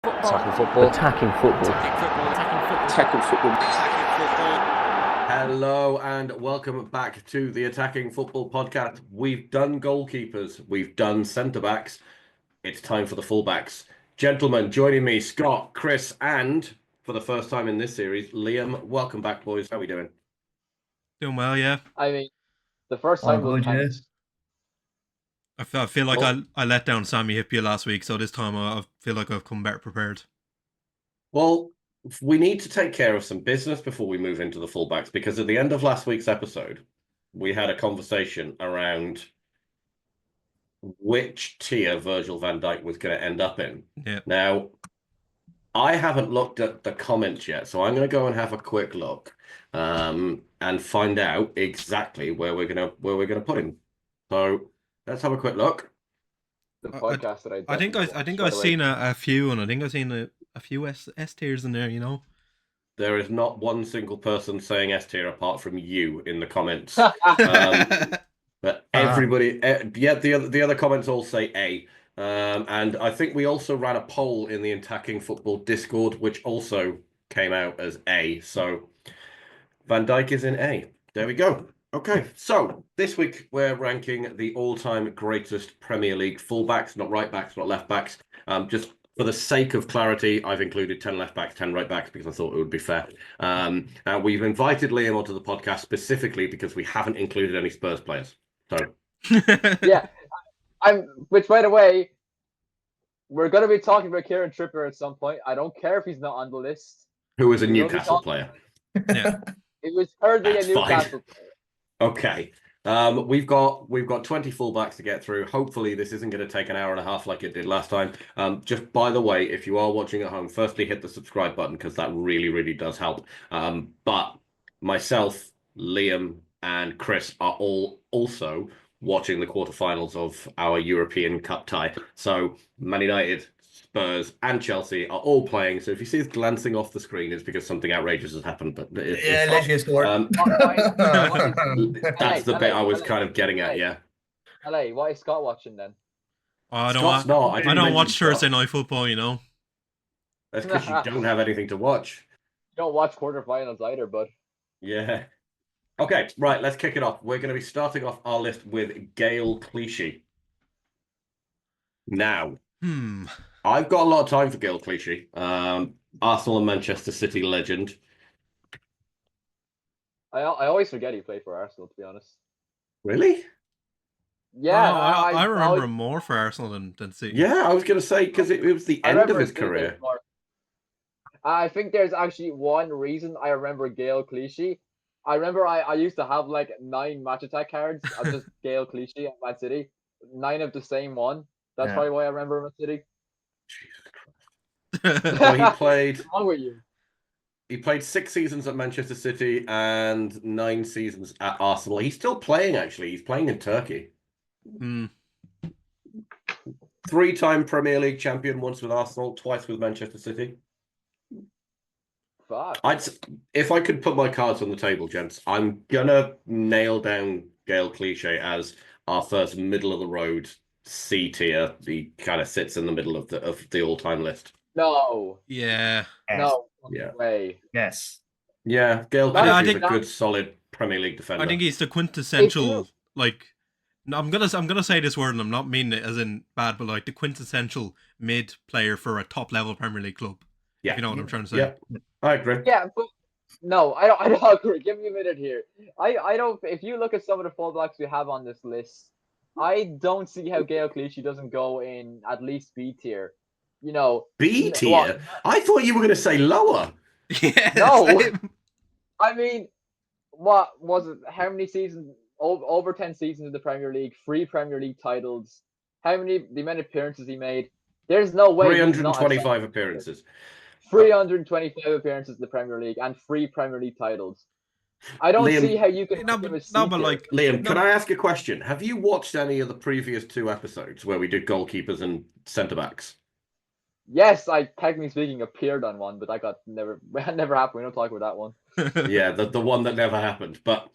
Attacking football. Attacking football. Attacking football. Hello and welcome back to the Attacking Football podcast. We've done goalkeepers, we've done centre-backs. It's time for the fullbacks. Gentlemen, joining me, Scott, Chris, and for the first time in this series, Liam. Welcome back, boys. How are we doing? Doing well, yeah. I mean, the first time was kind of... I feel like I let down Sammy Hippia last week, so this time I feel like I've come better prepared. Well, we need to take care of some business before we move into the fullbacks, because at the end of last week's episode, we had a conversation around which tier Virgil van Dijk was going to end up in. Yeah. Now, I haven't looked at the comments yet, so I'm going to go and have a quick look and find out exactly where we're gonna put him. So let's have a quick look. The podcast that I think I've seen a few, and I think I've seen a few S tiers in there. You know, there is not one single person saying S tier apart from you in the comments. But everybody, the other comments all say A. And I think we also ran a poll in the Attacking Football Discord, which also came out as A. So Van Dijk is in A. There we go. Okay, so this week we're ranking the all-time greatest Premier League fullbacks, not right backs, not left backs. Just for the sake of clarity, I've included 10 left backs, 10 right backs because I thought it would be fair. We've invited Liam onto the podcast specifically because we haven't included any Spurs players. So yeah, which by the way, we're going to be talking about Kieran Trippier at some point. I don't care if he's not on the list. Who is a Newcastle player? Yeah, it was currently a Newcastle player. Okay. We've got 20 fullbacks to get through. Hopefully this isn't going to take an hour and a half like it did last time. Just by the way, if you are watching at home, firstly hit the subscribe button because that really, really does help. But myself, Liam, and Chris are all also watching the quarterfinals of our European Cup tie. So Man United, Spurs, and Chelsea are all playing. So if you see us glancing off the screen, it's because something outrageous has happened. But let's score. That's the bit I was kind of getting at. Yeah. LA, why is Scott watching then? I Scott's don't. not. I don't watch Thursday night football. You know. That's because you don't have anything to watch. You don't watch quarterfinals either, bud. Yeah. Okay, right, let's kick it off. We're going to be starting off our list with Gael Clichy. Now, I've got a lot of time for Gael Clichy. Arsenal and Manchester City legend. I always forget he played for Arsenal, to be honest. Really? Yeah. I remember him more for Arsenal than City. Yeah, I was going to say, because it was the end of his career. I think there's actually one reason I remember Gael Clichy. I remember I used to have like 9 match attack cards of just Gael Clichy at Man City. 9 of the same one. That's probably why I remember Man City. Jesus Christ. Well, he played. What's wrong with you? He played 6 seasons at Manchester City and 9 seasons at Arsenal. He's still playing, actually. He's playing in Turkey. 3-time Premier League champion, once with Arsenal, twice with Manchester City. Fuck. If I could put my cards on the table, gents, I'm gonna nail down Gael Clichy as our first middle of the road C tier. He kind of sits in the middle of the all-time list. No. Yeah. No. Yeah. Way. Yes. Yeah, Gael Clichy is a good, solid Premier League defender. I think he's the quintessential, like, I'm gonna say this word and I'm not meaning it as in bad, but like the quintessential mid player for a top level Premier League club. Yeah. If you know what I'm trying to say. Yeah, I agree. Yeah, but no, I don't agree. Give me a minute here. I don't. If you look at some of the fullbacks we have on this list, I don't see how Gael Clichy doesn't go in at least B tier. You know, B tier. I thought you were going to say lower. Yeah. No. I mean, what was it? How many seasons? Over 10 seasons in the Premier League, 3 Premier League titles. The amount of appearances he made. There's no way. 325 appearances. 325 appearances in the Premier League and 3 Premier League titles. I don't see how you can. Liam, can I ask a question? Have you watched any of the previous 2 episodes where we did goalkeepers and centre backs? Yes, I technically speaking appeared on one, but that never happened. We don't talk about that one. Yeah, the one that never happened. But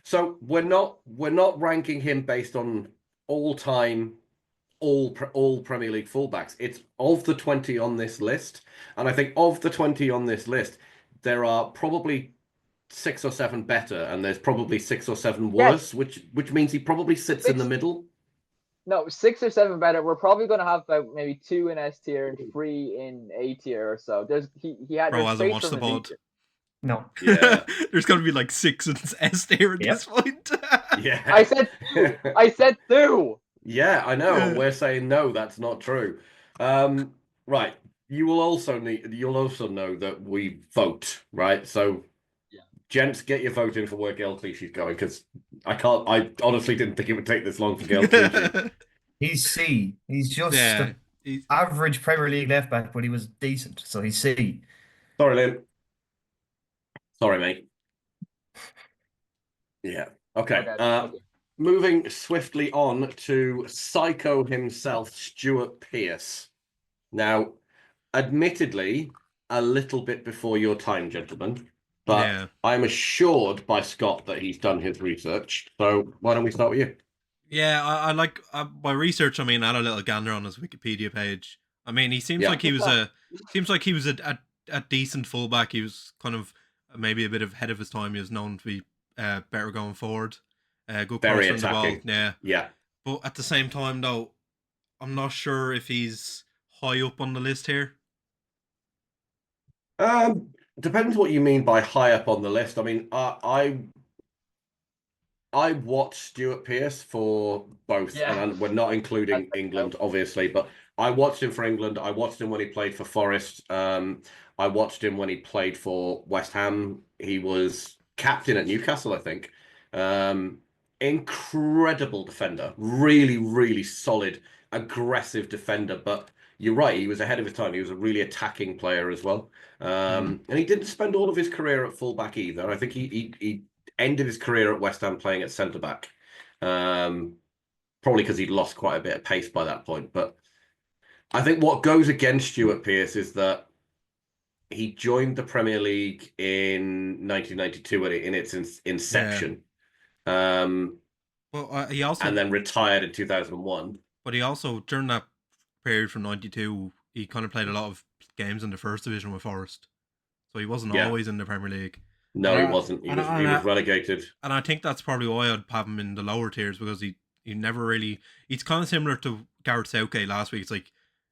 so we're not ranking him based on all time all Premier League fullbacks. It's of the 20 on this list, and I think of the 20 on this list, there are probably 6 or 7 better, and there's probably 6 or 7 worse, which means he probably sits in the middle. No, 6 or 7 better. We're probably going to have about maybe 2 in S tier and 3 in A tier or so. He had. Bro hasn't watched the pod. No. Yeah. There's going to be like 6 in S tier at this point. Yeah. I said 2. I said 2. Yeah, I know. And we're saying no, that's not true. Right. You'll also know that we vote, right? So, gents, get your vote in for where Gael Clichy's going, because I honestly didn't think it would take this long for Gael Clichy. He's C. He's just he's average Premier League left back, but he was decent, so he's C. Sorry, Lynn. Sorry, mate. Yeah. Okay. Moving swiftly on to Psycho himself, Stuart Pearce. Now, admittedly, a little bit before your time, gentlemen, but I'm assured by Scott that he's done his research. So why don't we start with you? Yeah, I like by research. I mean, I had a little gander on his Wikipedia page. I mean, he seems like he was a decent fullback. He was kind of maybe a bit ahead of his time. He was known to be better going forward. Good Very crosser in the ball. attacking. Yeah. But at the same time, though, I'm not sure if he's high up on the list here. Depends what you mean by high up on the list. I mean, I watched Stuart Pearce for both, and we're not including England, obviously, but I watched him for England. I watched him when he played for Forest. I watched him when he played for West Ham. He was captain at Newcastle, I think. Incredible defender. Really, really solid, aggressive defender, but you're right, he was ahead of his time. He was a really attacking player as well. And he didn't spend all of his career at fullback either. I think he ended his career at West Ham playing at centre-back. Probably because he'd lost quite a bit of pace by that point. But I think what goes against Stuart Pearce is that he joined the Premier League in 1992 in its inception. He also and then retired in 2001. But he also, during that period from 92, he kind of played a lot of games in the first division with Forest. So he wasn't always in the Premier League. No, he wasn't. He was relegated. And I think that's probably why I'd have him in the lower tiers, because he never really... He's kind of similar to Gareth Southgate last week. It's like,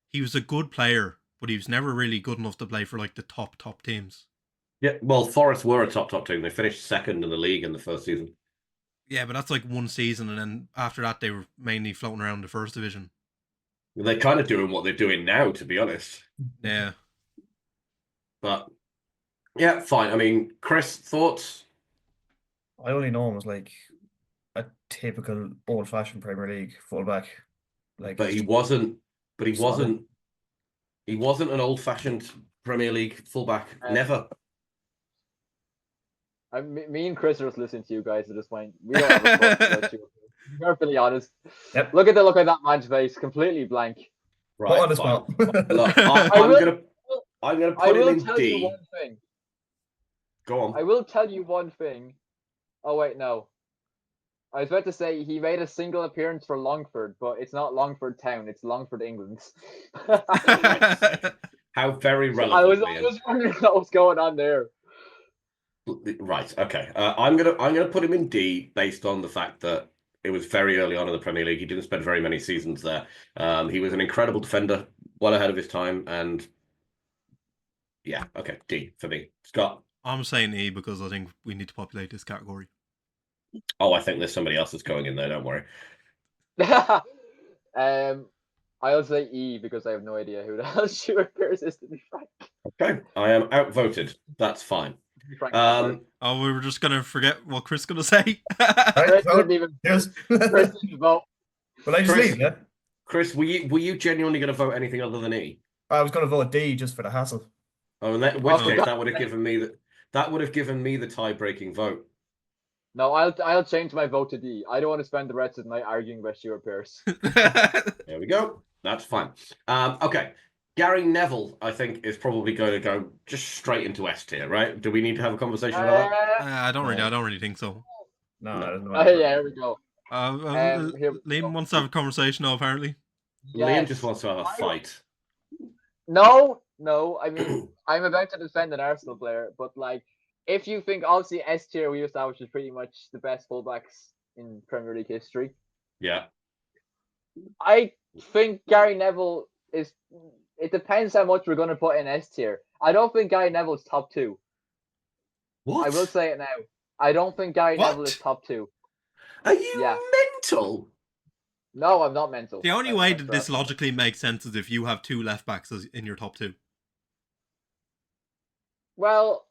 he was a good player, but he was never really good enough to play for like the top teams. Yeah, well, Forest were a top team. They finished second in the league in the first season. Yeah, but that's like one season, and then after that, they were mainly floating around the first division. They're kind of doing what they're doing now, to be honest. Yeah. But, yeah, fine. I mean, Chris, thoughts? I only know him as like a typical old-fashioned Premier League fullback. But he wasn't. But he wasn't an old-fashioned Premier League fullback. Never. Me and Chris are just listening to you guys at this point. We don't have a club about you. To be perfectly honest. Yep. Look at the look of that man's face, completely blank. Right. On the spot. Look, I'm gonna put him in D. I will tell you one thing. Go on. I will tell you one thing. Oh wait, no. I was about to say he made a single appearance for Longford, but it's not Longford Town, it's Longford, England. How very relevant. I was wondering what was going on there. Right. Okay. I'm gonna put him in D based on the fact that it was very early on in the Premier League. He didn't spend very many seasons there. He was an incredible defender, well ahead of his time, and yeah. Okay. D for me. Scott. I'm saying E because I think we need to populate this category. Oh, I think there's somebody else that's going in there. Don't worry. I'll say E because I have no idea who the hell Stuart Pearce is, to be frank. Okay. I am outvoted. That's fine. Oh, we were just gonna forget what Chris is gonna say. Chris didn't even vote. Will I just leave? Yeah. Chris, were you genuinely going to vote anything other than E? I was going to vote D just for the hassle. Oh, in that which case, that would have given me the tie-breaking vote. No, I'll change my vote to D. I don't want to spend the rest of the night arguing about Stuart Pearce. There we go. That's fine. Okay. Gary Neville, I think, is probably going to go just straight into S tier, right? Do we need to have a conversation about that? I don't really think so. No. Yeah, here we go. Liam wants to have a conversation now, apparently. Liam just wants to have a fight. No. I mean, I'm about to defend an Arsenal player, but like, if you think obviously S tier we established is pretty much the best fullbacks in Premier League history. Yeah. I think Gary Neville is. It depends how much we're going to put in S tier. I don't think Gary Neville is top 2. What? I will say it now. I don't think Gary Neville is top 2. Are you mental? No, I'm not mental. The only way that this logically makes sense is if you have 2 left backs in your top 2. Well,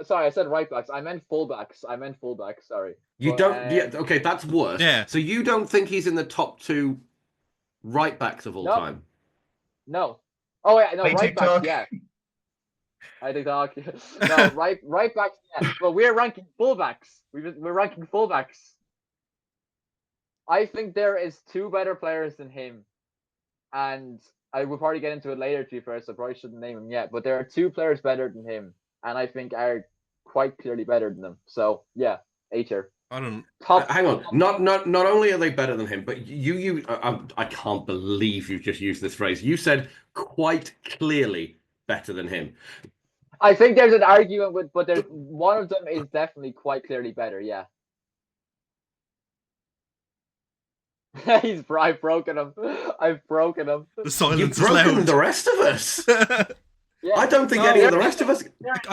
sorry, I said right backs. I meant fullbacks. Sorry. You don't. Yeah. Okay, that's worse. Yeah. So you don't think he's in the top 2 right backs of all time? No. Oh yeah, no, Play right TikTok. backs. Yeah. I think no, right backs. Yeah. Well, we're ranking fullbacks. We're ranking fullbacks. I think there is 2 better players than him, and I will probably get into it later. To be fair, so I probably shouldn't name him yet. But there are 2 players better than him, and I think are quite clearly better than him. So yeah, A tier. I don't. Hang on. Not only are they better than him, but I can't believe you just used this phrase. You said quite clearly better than him. I think there's an argument but there's one of them is definitely quite clearly better. Yeah. I've broken him. The silence You've is broken loud. the rest of us. Yeah. I don't think any of the rest of us.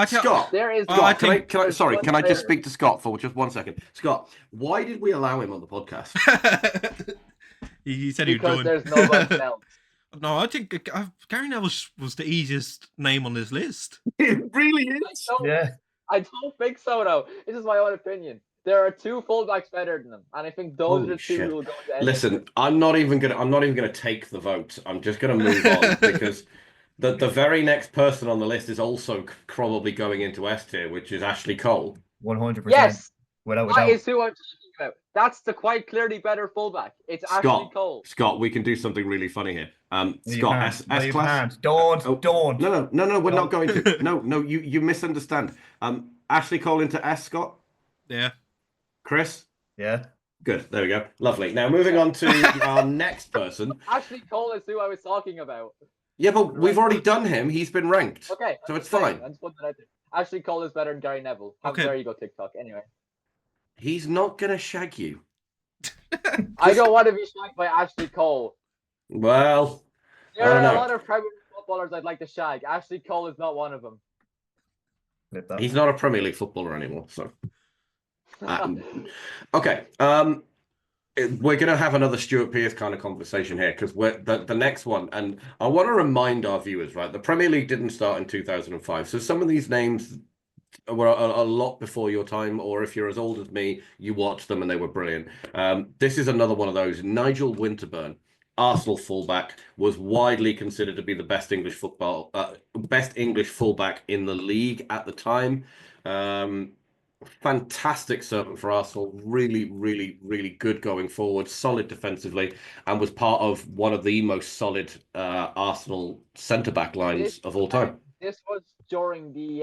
Scott, there is. Scott, can I just speak to Scott for just 1 second? Scott, why did we allow him on the podcast? he said he'd because join. there's no one else. No, I think Gary Neville was the easiest name on this list. It really is. I don't think so, though. This is my own opinion. There are 2 fullbacks better than him, and I think those are the 2 who will go to. Listen, I'm not even gonna take the vote. I'm just gonna move on because the very next person on the list is also probably going into S tier, which is Ashley Cole. 100%. Yes, without that is who I'm talking about. That's the quite clearly better fullback. It's Ashley Cole. Scott, we can do something really funny here. Scott, S class. Don't. No, we're not going to. No, you misunderstand. Ashley Cole into S, Scott. Yeah. Chris. Yeah. Good. There we go. Lovely. Now moving on to our next person. Ashley Cole is who I was talking about. Yeah, but we've already done him. He's been ranked. Okay. So it's fine. Ashley Cole is better than Gary Neville. Okay. There you go, TikTok. Anyway. He's not going to shag you. I don't want to be shagged by Ashley Cole. Well, there are a lot of Premier League footballers I'd like to shag. Ashley Cole is not one of them. He's not a Premier League footballer anymore, so. Okay. We're going to have another Stuart Pearce kind of conversation here because we're the next one. And I want to remind our viewers, right? The Premier League didn't start in 2005. So some of these names were a lot before your time, or if you're as old as me, you watched them and they were brilliant. This is another one of those. Nigel Winterburn, Arsenal fullback, was widely considered to be the best English fullback in the league at the time. Fantastic servant for Arsenal, really, really, really good going forward, solid defensively, and was part of one of the most solid Arsenal centre-back lines of all time. This was during the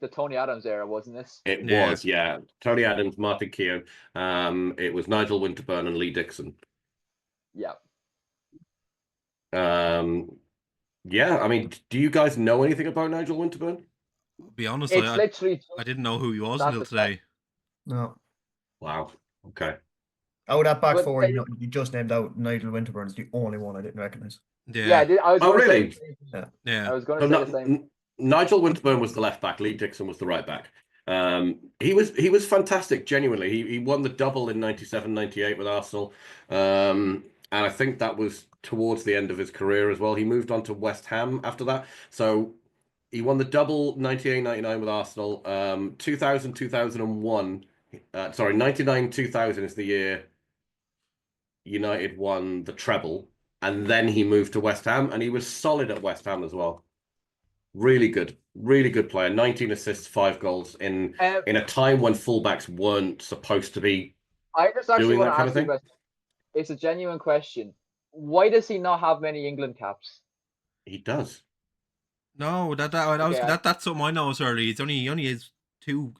the Tony Adams era, wasn't this? It was, yeah. Tony Adams, Martin Keown. It was Nigel Winterburn and Lee Dixon. Yeah. Yeah, I mean, do you guys know anything about Nigel Winterburn? I'll be honest, I didn't know who he was until today. No. Wow. Okay. Oh, that back four you just named out, Nigel Winterburn is the only one I didn't recognise. Yeah. I was really? Yeah. I was going to say the same. Nigel Winterburn was the left back. Lee Dixon was the right back. He was fantastic. Genuinely, he won the double in 97-98 with Arsenal, and I think that was towards the end of his career as well. He moved on to West Ham after that. So. He won the double 98-99 with Arsenal. 2000-2001. 99-2000 is the year United won the treble. And then he moved to West Ham. And he was solid at West Ham as well. Really good player. 19 assists, 5 goals in a time when fullbacks weren't supposed to be doing that kind of thing. It's a genuine question. Why does he not have many England caps? He does. No, that's something I noticed early. He only has two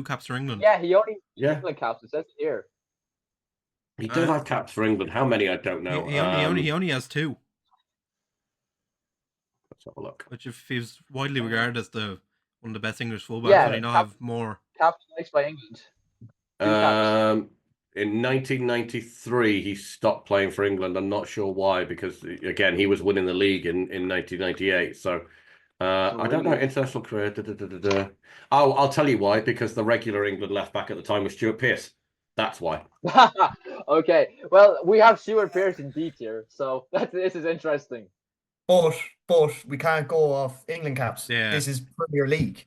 caps for England. Yeah, he only has England caps. It says here. He does have caps for England. How many? I don't know. He only has 2. Let's have a look. Which if he's widely regarded as one of the best English fullbacks, Yeah, would he not have more? Caps placed by England. 2 caps. In 1993, he stopped playing for England. I'm not sure why, because again, he was winning the league in 1998. So I don't know. International career. Oh, I'll tell you why. Because the regular England left back at the time was Stuart Pearce. That's why. Okay. Well, we have Stuart Pearce in D tier, so this is interesting. But we can't go off England caps. Yeah. This is Premier League.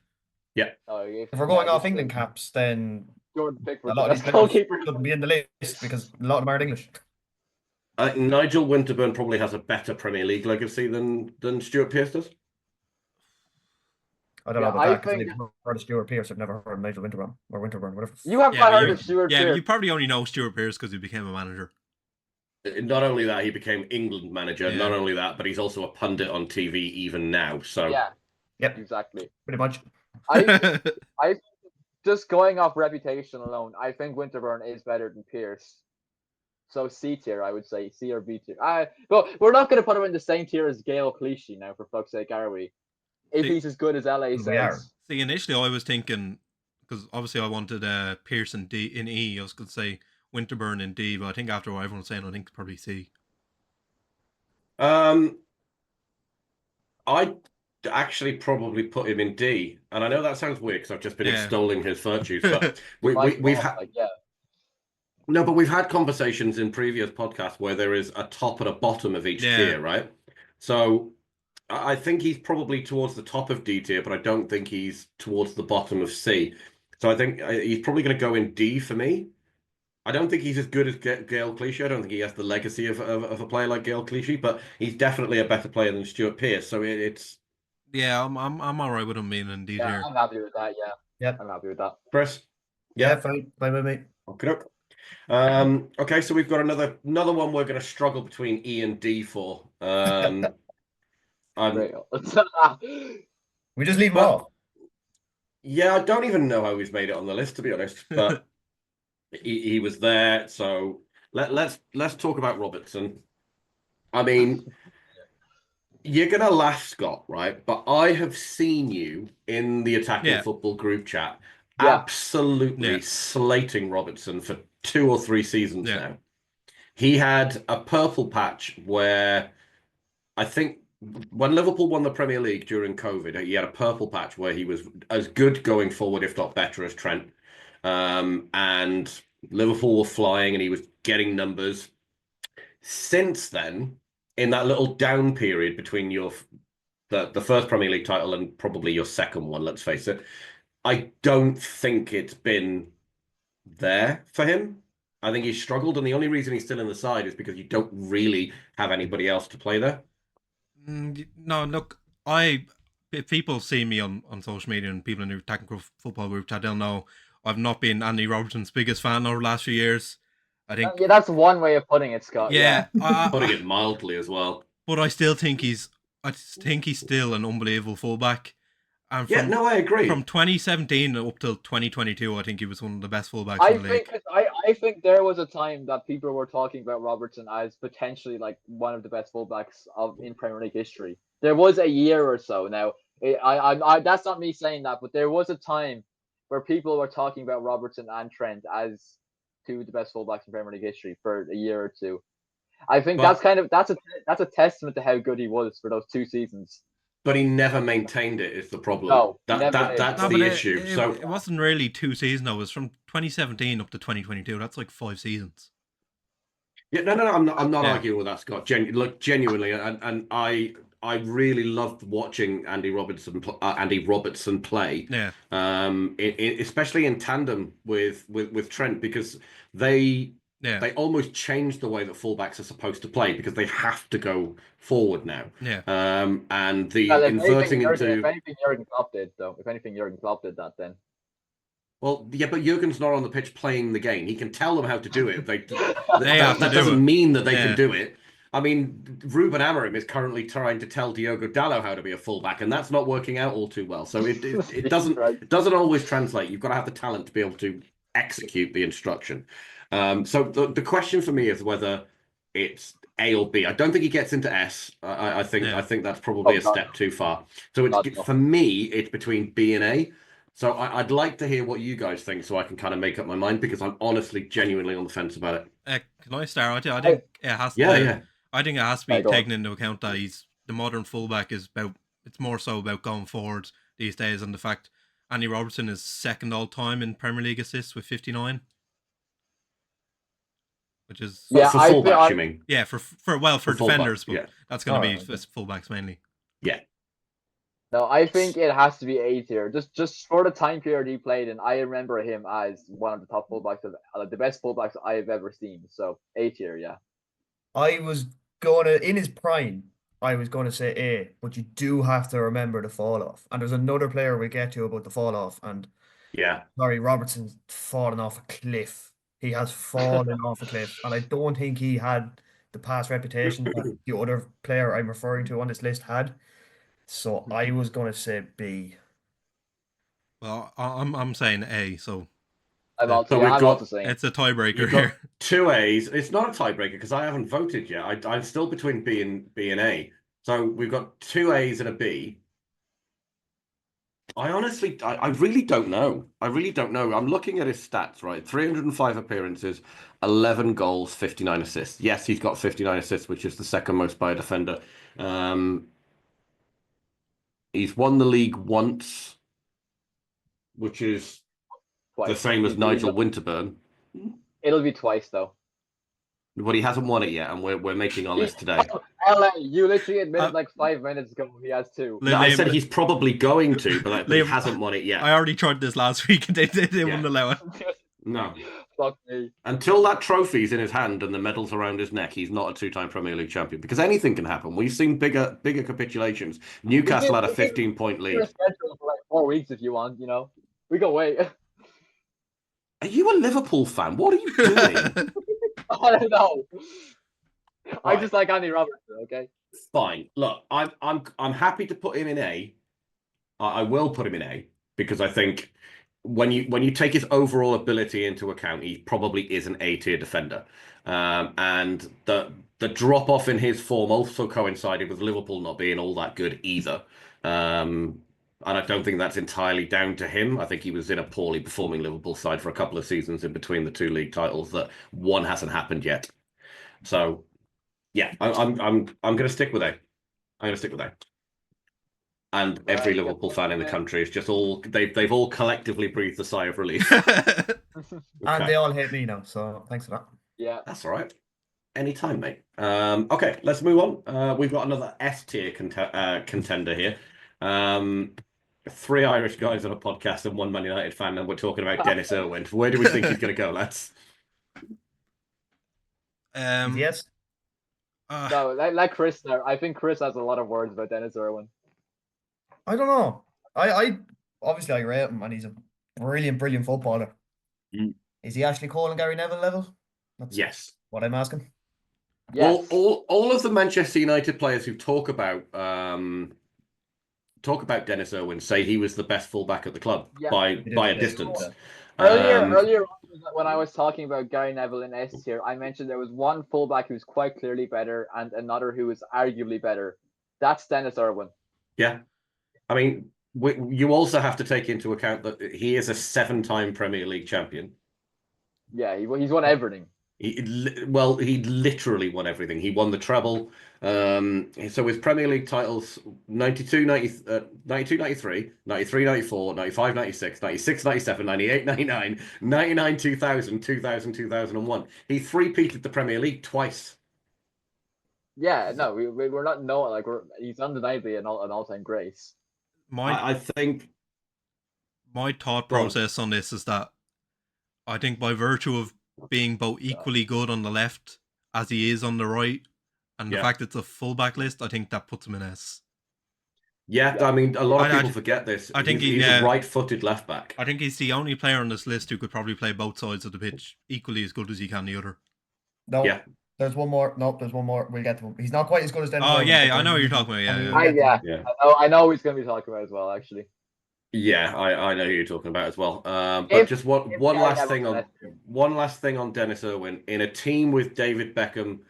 Yeah. If we're going off England caps, then Jordan Pickford, a lot of these players shouldn't be in the list because a lot of them aren't English. Nigel Winterburn probably has a better Premier League legacy than Stuart Pearce does. I don't know about that because I've never heard of Stuart Pearce. I've never heard of Nigel Winterburn or Winterburn, whatever. You have not heard of Stuart Pearce. Yeah, you probably only know Stuart Pearce because he became a manager. Not only that, he became England manager. Yeah. Not only that, but he's also a pundit on TV even now. So yeah, yep, exactly, pretty much. I just going off reputation alone, I think Winterburn is better than Pearce. So C tier, I would say C or B tier. But we're not going to put him in the same tier as Gael Clichy now, for fuck's sake, are we? If he's as good as LA says. See, initially I was thinking, because obviously I wanted Pearce in E. I was going to say Winterburn in D, but I think after what everyone's saying, I think probably C. I'd actually probably put him in D, and I know that sounds weird because I've just been extolling his virtues, but we've had no, but we've had conversations in previous podcasts where there is a top and a bottom of each tier, right? So I think he's probably towards the top of D tier, but I don't think he's towards the bottom of C. So I think he's probably going to go in D for me. I don't think he's as good as Gael Clichy. I don't think he has the legacy of a player like Gael Clichy, but he's definitely a better player than Stuart Pearce. So it's I'm all right with him being in D tier. Yeah, I'm happy with that. Yeah, I'm happy with that. Chris, yeah, fine with me. Okay. Okay, so we've got another one we're going to struggle between E and D for. We just leave him off. Yeah, I don't even know how he's made it on the list, to be honest. But he was there. So let's talk about Robertson. I mean, you're gonna laugh, Scott, right? But I have seen you in the Attacking Football group chat absolutely slating Robertson for 2 or 3 seasons now. He had a purple patch where I think when Liverpool won the Premier League during COVID, he had a purple patch where he was as good going forward, if not better, as Trent. And Liverpool were flying and he was getting numbers. Since then, in that little down period between the first Premier League title and probably your second one, let's face it, I don't think it's been there for him. I think he's struggled, and the only reason he's still in the side is because you don't really have anybody else to play there. No, look, if people see me on social media and people in the Attacking Football group chat, they'll know I've not been Andy Robertson's biggest fan over the last few years. I think that's one way of putting it, Scott. Yeah, putting it mildly as well. But I still think he's still an unbelievable fullback. And I agree. From 2017 up till 2022, I think he was one of the best fullbacks in the league. I think there was a time that people were talking about Robertson as potentially like one of the best fullbacks in Premier League history. There was a year or so. Now, I that's not me saying that, but there was a time where people were talking about Robertson and Trent as 2 of the best fullbacks in Premier League history for a year or 2. I think that's a testament to how good he was for those 2 seasons. But he never maintained it is the problem. No, that's the issue. So it wasn't really 2 seasons. It was from 2017 up to 2022. That's like 5 seasons. Yeah, no. I'm not arguing with that, Scott. Genuinely, and I really loved watching Andy Robertson play. Yeah. Especially in tandem with Trent, because they almost changed the way that fullbacks are supposed to play because they have to go forward now. Yeah. And the inverting into... If anything, Jurgen Klopp did, though. If anything, Jurgen Klopp did that then. Well, yeah, but Jurgen's not on the pitch playing the game. He can tell them how to do it. That doesn't mean that they can do it. I mean, Ruben Amorim is currently trying to tell Diogo Dalot how to be a fullback, and that's not working out all too well. So it doesn't always translate. You've got to have the talent to be able to execute the instruction. So the question for me is whether it's A or B. I don't think he gets into S. I think that's probably a step too far. So for me, it's between B and A. So I'd like to hear what you guys think, so I can kind of make up my mind, because I'm honestly, genuinely on the fence about it. Can I start? I think it has to. Yeah. I think it has to be taken into account that the modern fullback is about. It's more so about going forward these days, and the fact Andy Robertson is second all time in Premier League assists with 59, which is for fullbacks, you mean? Yeah, for defenders, but that's going to be for fullbacks mainly. Yeah. No, I think it has to be A tier. Just for the time period he played in, I remember him as one of the top fullbacks, the best fullbacks I've ever seen. So A tier, yeah. I was in his prime, I was going to say A, but you do have to remember the fall off. And there's another player we get to about the fall off. And sorry, Robertson's fallen off a cliff. He has fallen off a cliff. And I don't think he had the past reputation that the other player I'm referring to on this list had. So I was going to say B. Well, I'm saying A, so... I'm also saying it's a tiebreaker here. 2 A's. It's not a tiebreaker because I haven't voted yet. I'm still between B and A. So we've got 2 A's and a B. I really don't know. I'm looking at his stats, right? 305 appearances, 11 goals, 59 assists. Yes, he's got 59 assists, which is the second most by a defender. He's won the league once, which is the same as Nigel Winterburn. It'll be twice, though. But he hasn't won it yet, and we're making our list today. LA, you literally admitted like 5 minutes ago he has 2. No, I said he's probably going to, but he hasn't won it yet. I already tried this last week, and they wouldn't allow it. No. Fuck me. Until that trophy's in his hand and the medal's around his neck, he's not a 2-time Premier League champion. Because anything can happen. We've seen bigger capitulations. Newcastle had a 15-point lead. For like 4 weeks if you want, We can wait. Are you a Liverpool fan? What are you doing? I don't know. Right. I just like Andy Robertson, okay? Fine. Look, I'm happy to put him in A. I will put him in A because I think when you take his overall ability into account, he probably is an A-tier defender. And the drop off in his form also coincided with Liverpool not being all that good either. And I don't think that's entirely down to him. I think he was in a poorly performing Liverpool side for a couple of seasons in between the 2 league titles that one hasn't happened yet. So, yeah, I'm going to stick with A. I'm going to stick with A. And every Liverpool fan in the country is just they've all collectively breathed a sigh of relief. Okay. And they all hate me now, so thanks for that. Yeah, that's all right. Anytime, mate. Okay, let's move on. We've got another S tier contender here. 3 Irish guys on a podcast and 1 Man United fan, and we're talking about Dennis Irwin. Where do we think he's going to go, lads? Yes. No, like Chris there. I think Chris has a lot of words about Dennis Irwin. I don't know. I obviously I rate him, and he's a brilliant footballer. Is he Ashley Cole and Gary Neville level? That's what I'm asking. Yes. All of the Manchester United players who talk about Dennis Irwin say he was the best fullback at the club by a distance. Earlier when I was talking about Gary Neville in S tier, I mentioned there was one fullback who's quite clearly better and another who is arguably better. That's Dennis Irwin. Yeah. I mean, you also have to take into account that he is a 7-time Premier League champion. Yeah, he's won everything. He literally won everything. He won the treble. So his Premier League titles 92, 93, 93, 94, 95, 96, 96, 97, 98, 99, 99, 2000, 2000, 2001. He three-peated the Premier League twice. Yeah, no, we're not he's undeniably an all-time great. I think my thought process on this is that I think by virtue of being both equally good on the left as he is on the right, and the fact it's a fullback list, I think that puts him in S. Yeah, I mean, a lot of people forget this. I think he's a right-footed left back. I think he's the only player on this list who could probably play both sides of the pitch equally as good as he can the other. No, there's one more. No, there's one more. We'll get to him. He's not quite as good as Dennis. Oh yeah, I know what you're talking about. Yeah. I know he's going to be talking about as well, actually. Yeah, I know who you're talking about as well. But If just one if I never one last thing on Dennis Irwin. In a team with David Beckham,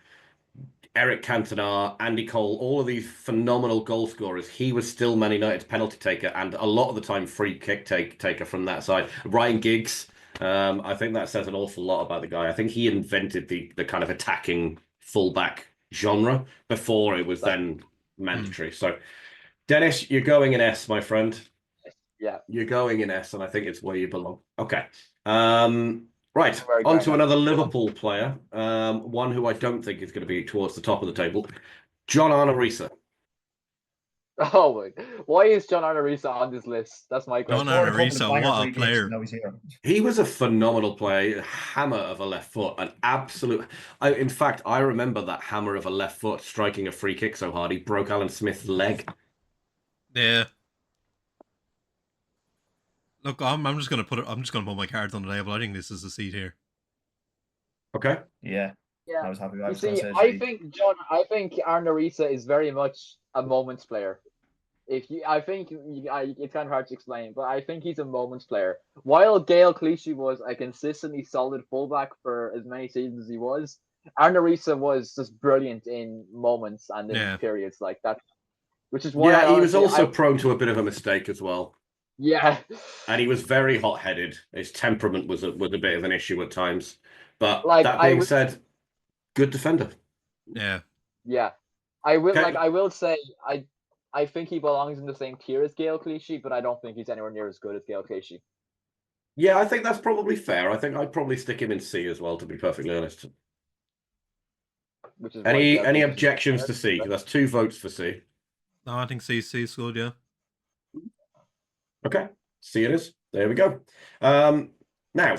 Eric Cantona, Andy Cole, all of these phenomenal goal scorers, he was still Man United's penalty taker and a lot of the time free kick taker from that side. Ryan Giggs, I think that says an awful lot about the guy. I think he invented the kind of attacking fullback genre before it was then mandatory. So, Dennis, you're going in S, my friend. Yeah. You're going in S, and I think it's where you belong. Okay. Right, Very on to kind. another Liverpool player, one who I don't think is going to be towards the top of the table, John Arnorisa. Oh my! Why is John Arnorisa on this list? That's my John question. Arnorisa, what a player! Now he's here. He was a phenomenal player, a hammer of a left foot, an absolute. In fact, I remember that hammer of a left foot striking a free kick so hard he broke Alan Smith's leg. Yeah. Look, I'm just gonna put my cards on the table. I think this is a seat here. Okay. Yeah. Yeah. I was happy. I think Arnorisa is very much a moments player. It's kind of hard to explain, but I think he's a moments player. While Gael Clichy was a consistently solid fullback for as many seasons as he was, Arnorisa was just brilliant in moments and in periods like that. Which is why he was also prone to a bit of a mistake as well. Yeah. And he was very hot-headed. His temperament was a bit of an issue at times. But like, that being said, good defender. Yeah. Yeah. I will say I think he belongs in the same tier as Gael Clichy, but I don't think he's anywhere near as good as Gael Clichy. Yeah, I think that's probably fair. I think I'd probably stick him in C as well, to be perfectly honest. Which is any objections to C? That's 2 votes for C. No, I think C is good, yeah. Okay, C it is. There we go. Now,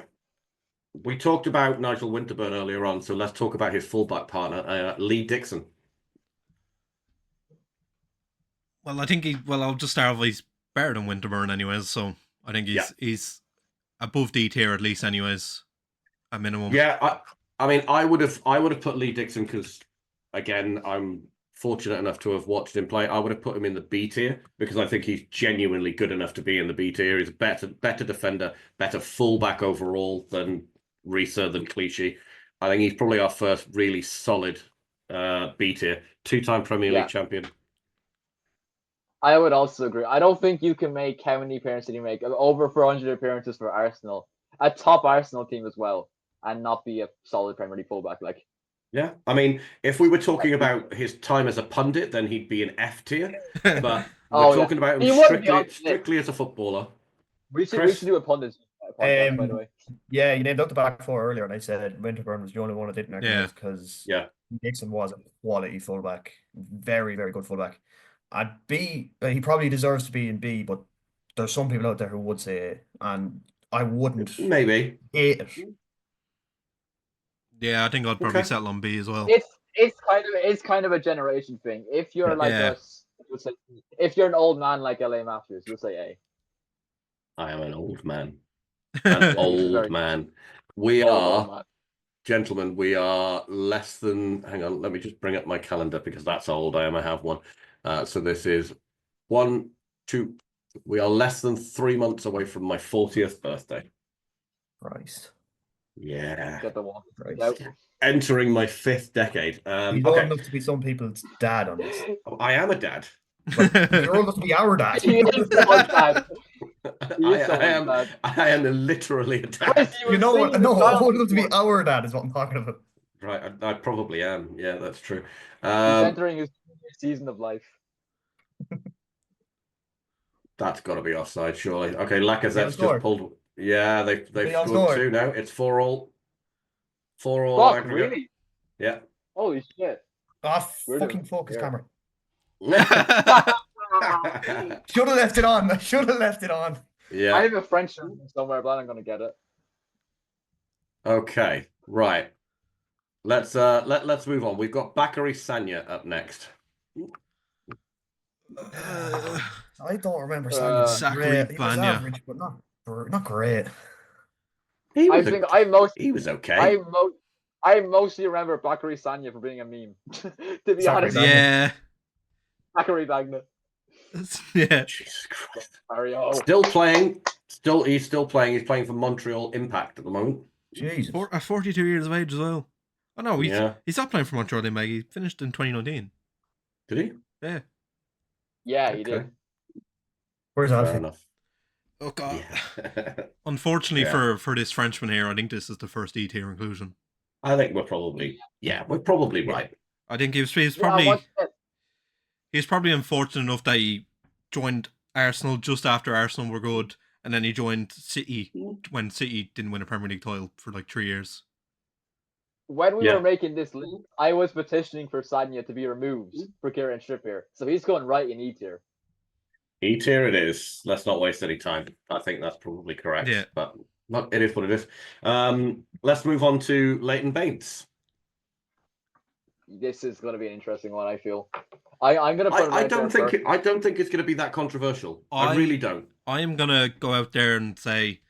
we talked about Nigel Winterburn earlier on, so let's talk about his fullback partner, Lee Dixon. Well, I think I'll just start off. He's better than Winterburn, anyways. So I think he's above D tier at least, anyways, at minimum. Yeah, I mean, I would have put Lee Dixon because, again, I'm fortunate enough to have watched him play. I would have put him in the B tier because I think he's genuinely good enough to be in the B tier. He's a better defender, better fullback overall than Risa, than Clichy. I think he's probably our first really solid B tier, 2-time Premier League champion. I would also agree. I don't think you can make how many appearances did he make? Over 400 appearances for Arsenal, a top Arsenal team as well, and not be a solid Premier League fullback. Like, yeah, I mean, if we were talking about his time as a pundit, then he'd be an F tier. But we're talking about him strictly as a footballer. We should do a pundit podcast, by the way. Yeah, you named out the back four earlier, and I said Winterburn was the only one I didn't recognize because Dixon was a quality fullback, very, very good fullback. At B, he probably deserves to be in B, but there's some people out there who would say A, and I wouldn't. Maybe hate it. Yeah, I think I'd probably settle on B as well. It's kind of a generation thing. If you're like us, if you're an old man like LA Matthews, you'll say A. I am an old man. An old man. We are, gentlemen, we are less than, hang on, let me just bring up my calendar because that's how old I am. I have one. So this is 1, 2, we are less than 3 months away from my 40th birthday. Christ. Yeah. Get the one. Entering my 5th decade. He's old enough to be some people's dad on this. I am a dad. You're old enough to be our dad. He is someone's dad. I am literally a dad. You know what? No, old enough to be our dad is what I'm talking about. Right, I probably am. Yeah, that's true. He's entering his season of life. That's got to be offside, surely. Okay, Lacazette's just pulled. Yeah, they've scored 2 now. It's 4-4. 4-4. Fuck, really? Yeah. Holy shit! Fucking focus camera. Should have left it on. I should have left it on. Yeah. I have a French somewhere, but I'm gonna get it. Okay, right. Let's move on. We've got Bakary Sagna up next. I don't remember Sagna. He was average, but not great. He was okay. I mostly remember Bakary Sagna for being a meme. To be honest. Yeah. Bakary Sagna. Yeah. Jesus Christ. Mario. Still playing. He's still playing. He's playing for Montreal Impact at the moment. Jesus. At 42 years of age as well. Oh no, he stopped playing for Montreal Impact. He finished in 2019. Did he? Yeah. Yeah, he did. Where's Fair Alfie? enough. Oh god. Yeah. Unfortunately for this Frenchman here, I think this is the first E tier inclusion. I think we're probably right. I think he's probably unfortunate enough that he joined Arsenal just after Arsenal were good, and then he joined City when City didn't win a Premier League title for like 3 years. When we were making this list, I was petitioning for Sanya to be removed for Kieran Trippier, so he's going right in E tier. E tier it is. Let's not waste any time. I think that's probably correct. Yeah. But it is what it is. Let's move on to Leighton Baines. This is going to be an interesting one, I feel. I'm going to put I don't think it's going to be that controversial. I really don't. I am going to go out there and say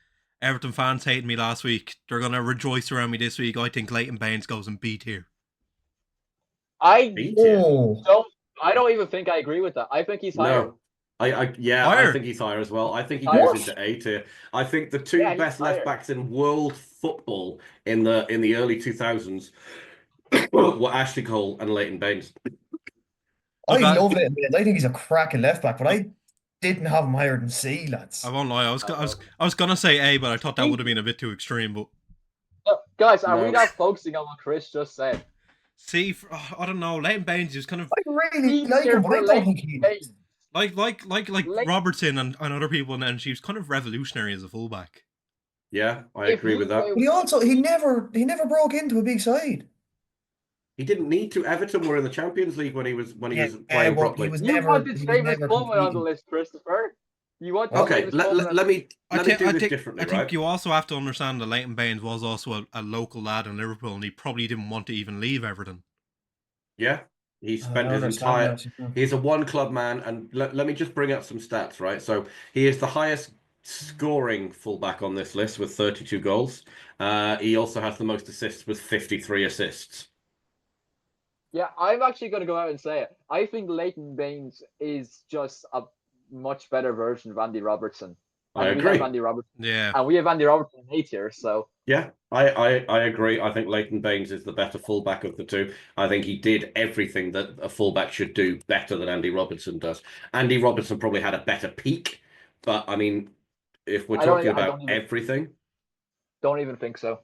Everton fans hated me last week. They're going to rejoice around me this week. I think Leighton Baines goes in B tier. I don't even think I agree with that. I think he's higher. No. I think he's higher as well. I think he goes into A tier. I think the two best left backs in world football in the early 2000s were Ashley Cole and Leighton Baines. I love Leighton Baines. I think he's a cracking left back, but I didn't have him higher than C, lads. I won't lie. I was gonna say A, but I thought that would have been a bit too extreme. But guys, are we not focusing on what Chris just said? See, I don't know. Leighton Baines is kind of. I really like him, but I don't think he. Like Robertson and other people, and she was kind of revolutionary as a fullback. Yeah, I agree with that. But he never broke into a big side. He didn't need to. Everton were in the Champions League when he was playing properly. You wanted Seamus Coleman on the list, Christopher. You want let me do this differently. I think you also have to understand that Leighton Baines was also a local lad in Liverpool, and he probably didn't want to even leave Everton. Yeah, he spent his entire. He's a one-club man, and let me just bring up some stats. Right, so he is the highest scoring fullback on this list with 32 goals. He also has the most assists with 53 assists. Yeah, I'm actually going to go out and say it. I think Leighton Baines is just a much better version of Andy Robertson. I agree. And we have Andy Robertson in A tier, so. Yeah, I agree. I think Leighton Baines is the better fullback of the two. I think he did everything that a fullback should do better than Andy Robertson does. Andy Robertson probably had a better peak, but I mean, if we're talking about everything. Don't even think so.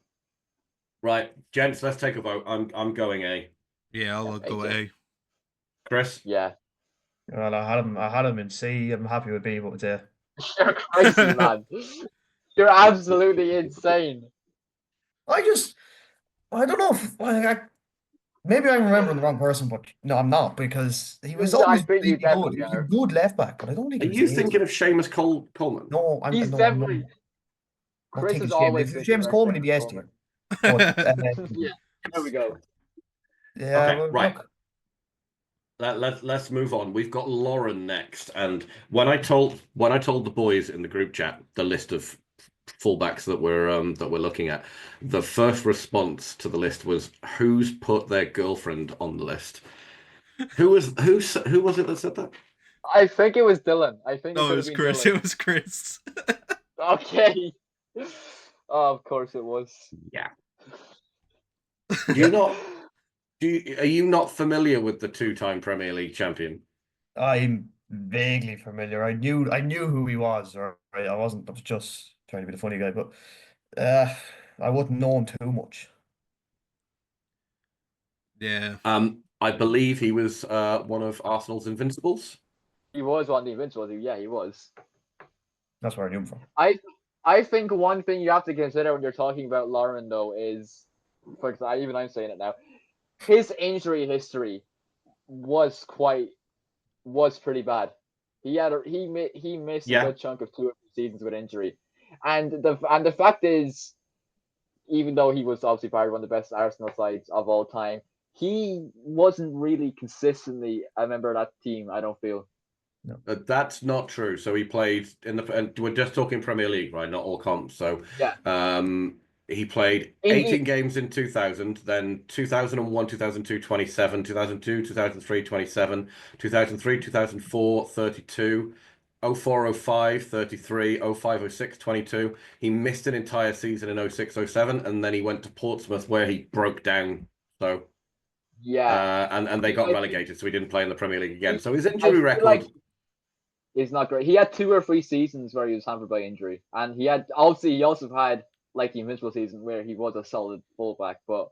Right, gents, let's take a vote. I'm going A. Yeah, I'll go A. Chris? Yeah. Well, I had him in C. I'm happy with B, but yeah. You're crazy, man. You're absolutely insane. I don't know if maybe I'm remembering the wrong person, but no, I'm not, because he was always really good. He was a good left back, but I don't think. Are you thinking of Seamus Coleman? No, he's definitely. Chris is always Seamus Coleman in the S tier. Yeah, there we go. Yeah, okay, right. Let's move on. We've got Lauren next, and when I told the boys in the group chat the list of fullbacks that we're looking at, the first response to the list was, "Who's put their girlfriend on the list?" Who was it that said that? I think it was Dylan. It was Chris. Dylan. It was Chris. Okay. Oh, of course it was. Yeah. Are you not familiar with the two-time Premier League champion? I'm vaguely familiar. I knew who he was. Right? I was just trying to be the funny guy, but I wouldn't know him too much. Yeah. I believe he was one of Arsenal's invincibles. He was one of the invincibles. Yeah, he was. That's where I knew him from. I think one thing you have to consider when you're talking about Lauren, though, is, for example, even I'm saying it now, his injury history was pretty bad. He missed a good chunk of 2 seasons with injury, and the fact is, even though he was obviously part of one of the best Arsenal sides of all time, he wasn't really consistently a member of that team. I don't feel. No. That's not true. So he played and we're just talking Premier League, right? Not all comps. So yeah. He played Indeed. 18 games in 2000, then 2001, 2002, 27, 2002, 2003, 27, 2003, 2004, 32, 04, 05, 33, 05, 06, 22. He missed an entire season in 06, 07, and then he went to Portsmouth where he broke down. So, yeah, and they got relegated, so he didn't play in the Premier League again. So his I injury feel record. like is not great. He had 2 or 3 seasons where he was hampered by injury, and he also had like the invincible season where he was a solid fullback, but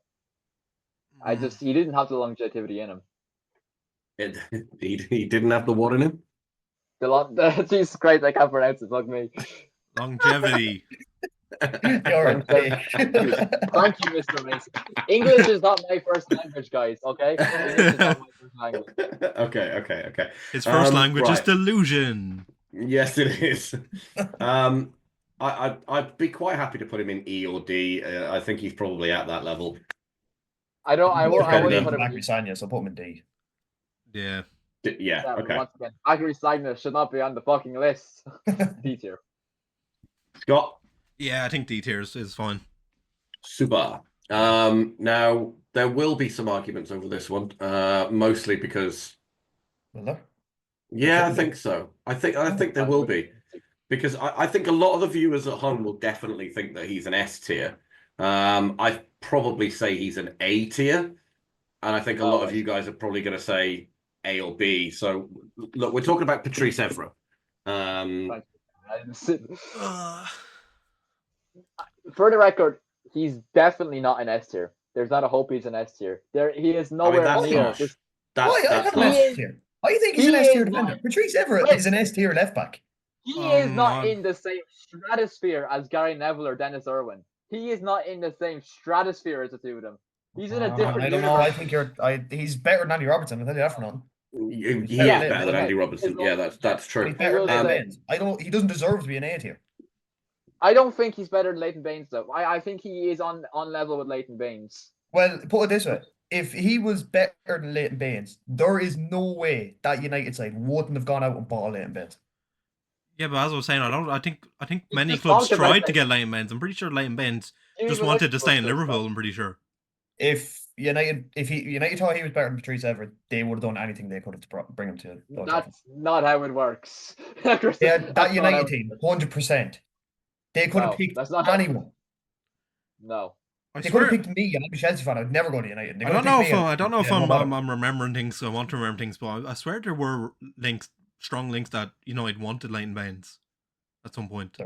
he didn't have the longevity in him. He didn't have the what in him? Jesus Christ, I can't pronounce it. Fuck me. Longevity. You're a dick. Thank you, Mr. Mason. English is not my first language, guys. Okay, English is not my first language. Okay. His first language is delusion. Yes, it is. I'd be quite happy to put him in E or D. I think he's probably at that level. I wouldn't put him in Sanya, so put him in D. Yeah. Yeah. Okay. Once again, Agri Sagna should not be on the fucking list. D tier. Scott. Yeah, I think D tier is fine. Super. Now there will be some arguments over this one, mostly because. Will there? Yeah, I think so. I think there will be, because I think a lot of the viewers at home will definitely think that he's an S tier. I'd probably say he's an A tier, and I think a lot of you guys are probably going to say A or B. So look, we're talking about Patrice Evra. For the record, he's definitely not an S tier. There's not a hope he's an S tier. He is nowhere near this. That's I think he's an S tier defender. Patrice Evra is an S tier left back. He is not in the same stratosphere as Gary Neville or Dennis Irwin. He is not in the same stratosphere as the two of them. He's in a different. I don't know. I think he's better than Andy Robertson. I'll tell you that for nothing. He is better than Andy Robertson. Yeah, that's true. He's better than Baines. He doesn't deserve to be an A tier. I don't think he's better than Leighton Baines, though. I think he is on level with Leighton Baines. Well, put it this way. If he was better than Leighton Baines, there is no way that United side wouldn't have gone out and bought Leighton Baines. Yeah, but as I was saying, I think many clubs tried to get Leighton Baines. I'm pretty sure Leighton Baines just wanted to stay in Liverpool. I'm pretty sure. If United thought he was better than Patrice Evra, they would have done anything they could have to bring him to. That's not how it works. Yeah, that United team, 100%. They could have picked anyone. No. They could have picked me, and I'm a Chelsea fan. I'd never go to United. I don't know if I'm remembering things, so I want to remember things, but I swear there were strong links that United wanted Leighton Baines at some point.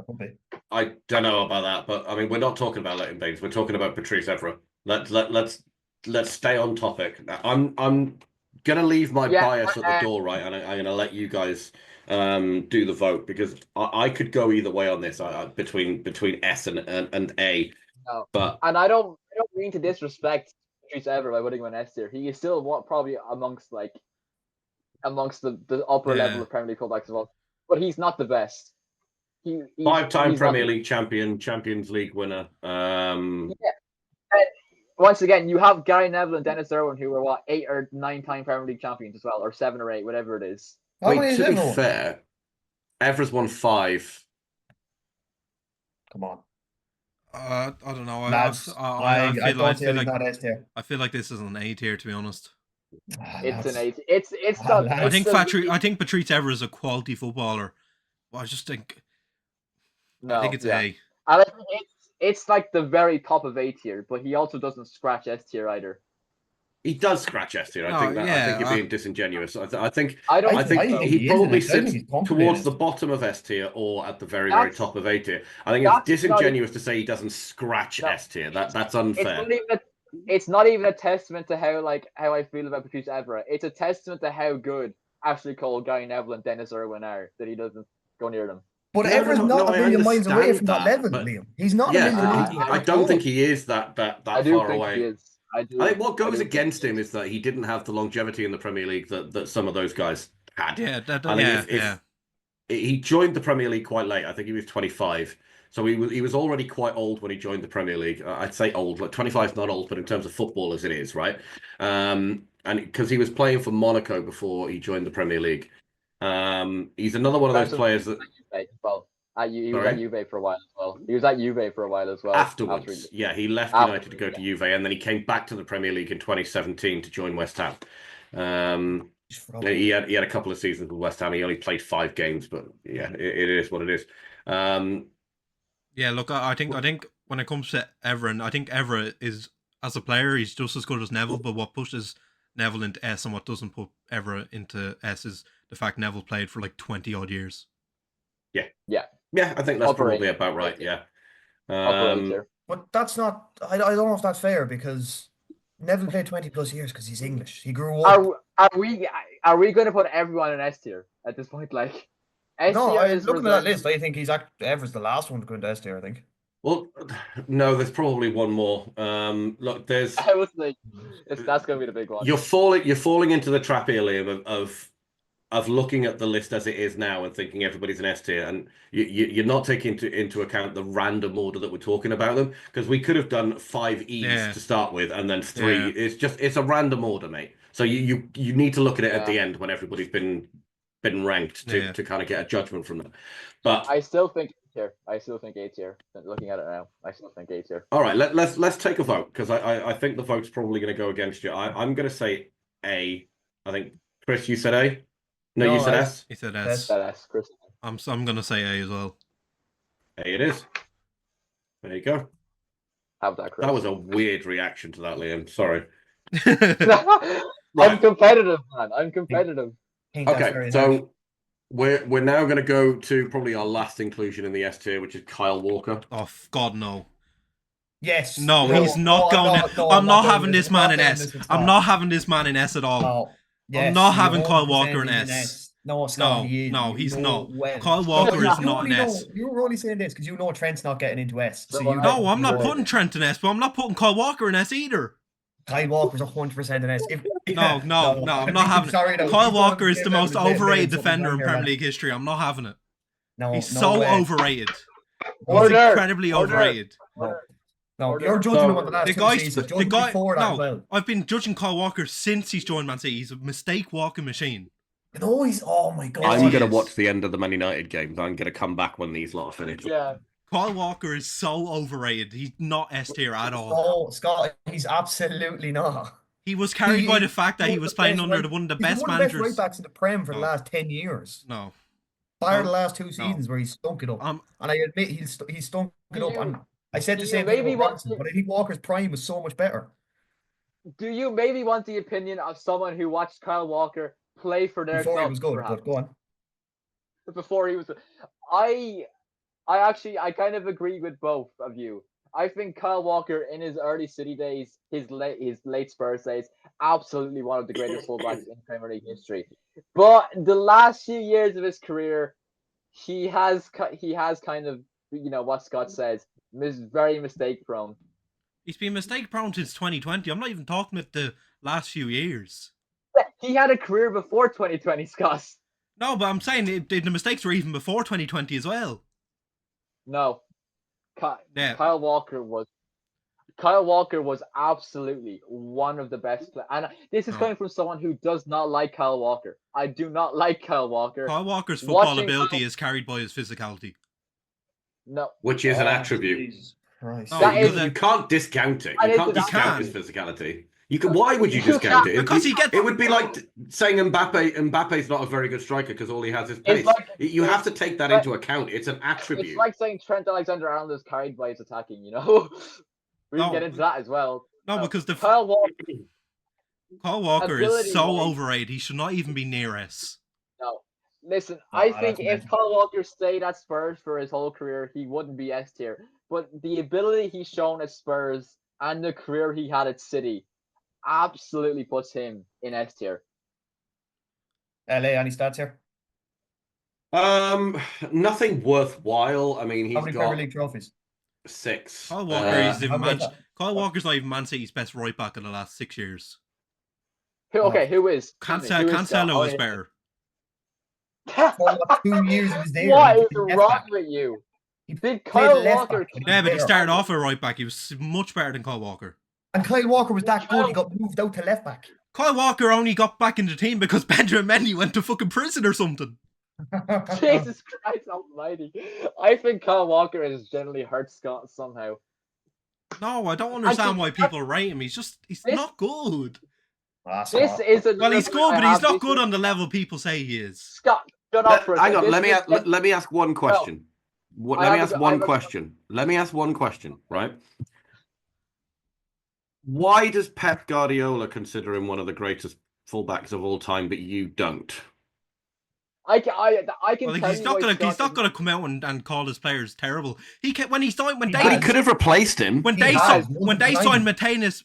I don't know about that, but I mean, we're not talking about Leighton Baines. We're talking about Patrice Evra. Let's stay on topic. I'm gonna leave my bias at the door, right? And I'm gonna let you guys do the vote, because I could go either way on this. Between S and A. No. But I don't mean to disrespect Patrice Evra by putting him in S tier. He is still probably amongst the upper level of Premier League fullbacks of all. But he's not the best. Five-time Premier League champion, Champions League winner. Yeah. And once again, you have Gary Neville and Dennis Irwin, who were 8 or 9-time Premier League champions as well, or 7 or 8, whatever it is. Wait, to be fair, Evra's won 5. Come on. I don't know. I feel like this is an A tier, to be honest. It's an A. It's not. I think Patrice Evra is a quality footballer. Well, I just think. No, I think it's A. I think it's like the very top of A tier, but he also doesn't scratch S tier either. He does scratch S tier. I think you're being disingenuous. I think he probably sits towards the bottom of S tier or at the very top of A tier. I think it's disingenuous to say he doesn't scratch S tier. That's unfair. It's not even a testament to how I feel about Patrice Evra. It's a testament to how good Ashley Cole, Gary Neville, and Dennis Irwin are that he doesn't go near them. But Evra's not a million miles away from that level, Liam. He's not. I don't think he is that far away. He is. I think what goes against him is that he didn't have the longevity in the Premier League that some of those guys had. He joined the Premier League quite late. I think he was 25. So he was already quite old when he joined the Premier League. I'd say old, like 25 is not old, but in terms of footballers it is, right? And because he was playing for Monaco before he joined the Premier League. He's another one of those players that... Well, he was at Juve for a while as well. He was at Juve for a while as well. Afterwards, yeah, he left United to go to Juve, and then he came back to the Premier League in 2017 to join West Ham. He had a couple of seasons with West Ham. He only played 5 games, but yeah, it is what it is. Yeah, look, I think when it comes to Evra, I think Evra is, as a player, he's just as good as Neville, but what pushes Neville into S and what doesn't put Evra into S is the fact Neville played for like 20 odd years. Yeah, I think that's probably about right. Yeah, but that's not. I don't know if that's fair because Neville played 20 plus years because he's English. He grew up. Are we going to put everyone in S tier at this point? Like, S No, tier is looking at that list, I think Evra's the last one to go into S tier. I think. Well, no, there's probably one more. Look, there's. I was like, that's going to be the big one. You're falling into the trap here, Liam, of looking at the list as it is now and thinking everybody's an S tier, and you're not taking into account the random order that we're talking about them, because we could have done 5 E's to start with and then 3. Yeah. It's a random order, mate. So you need to look at it at the end when everybody's been ranked to kind of get a judgment from them. But I still think A tier. Looking at it now, I still think A tier. All right, let's take a vote, because I think the vote's probably going to go against you. I'm going to say A. I think Chris, you said A. No, you said S. He said S. Chris. I'm going to say A as well. A it is. There you go. Have that, Chris. That was a weird reaction to that, Liam. Sorry. I'm competitive, man. I'm competitive. Okay, so we're now going to go to probably our last inclusion in the S tier, which is Kyle Walker. Oh God, no. Yes. No, he's not going in. I'm not having this man in S. I'm not having this man in S at all. No. Yes, I'm not having Kyle Walker in S. No, Scott, no, he's not. Kyle Walker is not in S. You were only saying this because you know Trent's not getting into S. So no, I'm not putting Trent in S, but I'm not putting Kyle Walker in S either. Kyle Walker's 100% in S. No, I'm not having it. Kyle Walker is the most overrated defender in Premier League history. I'm not having it. No, he's so overrated. He's incredibly overrated. No, you're judging him on the last 2 seasons. The guy, before that as well. I've been judging Kyle Walker since he's joined Man City. He's a mistake walking machine. No, oh my God. I'm going to watch the end of the Man United games. I'm going to come back when these lot are finished. Yeah. Kyle Walker is so overrated. He's not S tier at all. Oh, Scott, he's absolutely not. He was carried by the fact that he was playing under one of the best managers. Right backs in the Prem for the last 10 years. No. Bar the last 2 seasons where he stunk it up. And I admit he stunk it up. And I said the same thing about Robertson, but I think Walker's prime was so much better. Do you maybe want the opinion of someone who watched Kyle Walker play for their before club? He was good, but go on. Before he was, I kind of agree with both of you. I think Kyle Walker in his early City days, his late Spurs days, absolutely one of the greatest fullbacks in Premier League history. But the last few years of his career, he has kind of, you know what Scott says, very mistake prone. He's been mistake prone since 2020. I'm not even talking about the last few years. He had a career before 2020, Scott. No, but I'm saying the mistakes were even before 2020 as well. No. Kyle Walker was absolutely one of the best players. And this is coming from someone who does not like Kyle Walker. I do not like Kyle Walker. Kyle Walker's football ability is carried by his physicality. No. Which is an attribute. No, you can't discount it. You can't discount his physicality. You can. Why would you discount it? Because it would be like saying Mbappe's not a very good striker because all he has is pace. You have to take that into account. It's an attribute. It's like saying Trent Alexander-Arnold is carried by his attacking. You know, we can get into that as well. No, because Kyle Walker is so overrated. He should not even be near S. No, listen. I think if Kyle Walker stayed at Spurs for his whole career, he wouldn't be S tier. But the ability he's shown at Spurs and the career he had at City absolutely puts him in S tier. LA, any stats here? Nothing worthwhile. I mean, he's got Premier League trophies. 6. Kyle Walker's not even Man City's best right back in the last 6 years. Who is? Cancelo is better. For 2 years of his day. What is wrong with you? Did Kyle Walker? Yeah, but he started off at right back. He was much better than Kyle Walker. And Kyle Walker was that good, he got moved out to left back. Kyle Walker only got back in the team because Benjamin Mendy went to fucking prison or something. Jesus Christ Almighty! I think Kyle Walker has generally hurt Scott somehow. No, I don't understand why people rate him. He's not good. This is a well, he's good, but he's not good on the level people say he is. Scott, shut up for a second. Hang on, let me ask one question. Let me ask one question, right? Why does Pep Guardiola consider him one of the greatest fullbacks of all time, but you don't? I can. Well, he's not gonna come out and call his players terrible. He could have replaced him. When they signed Mateus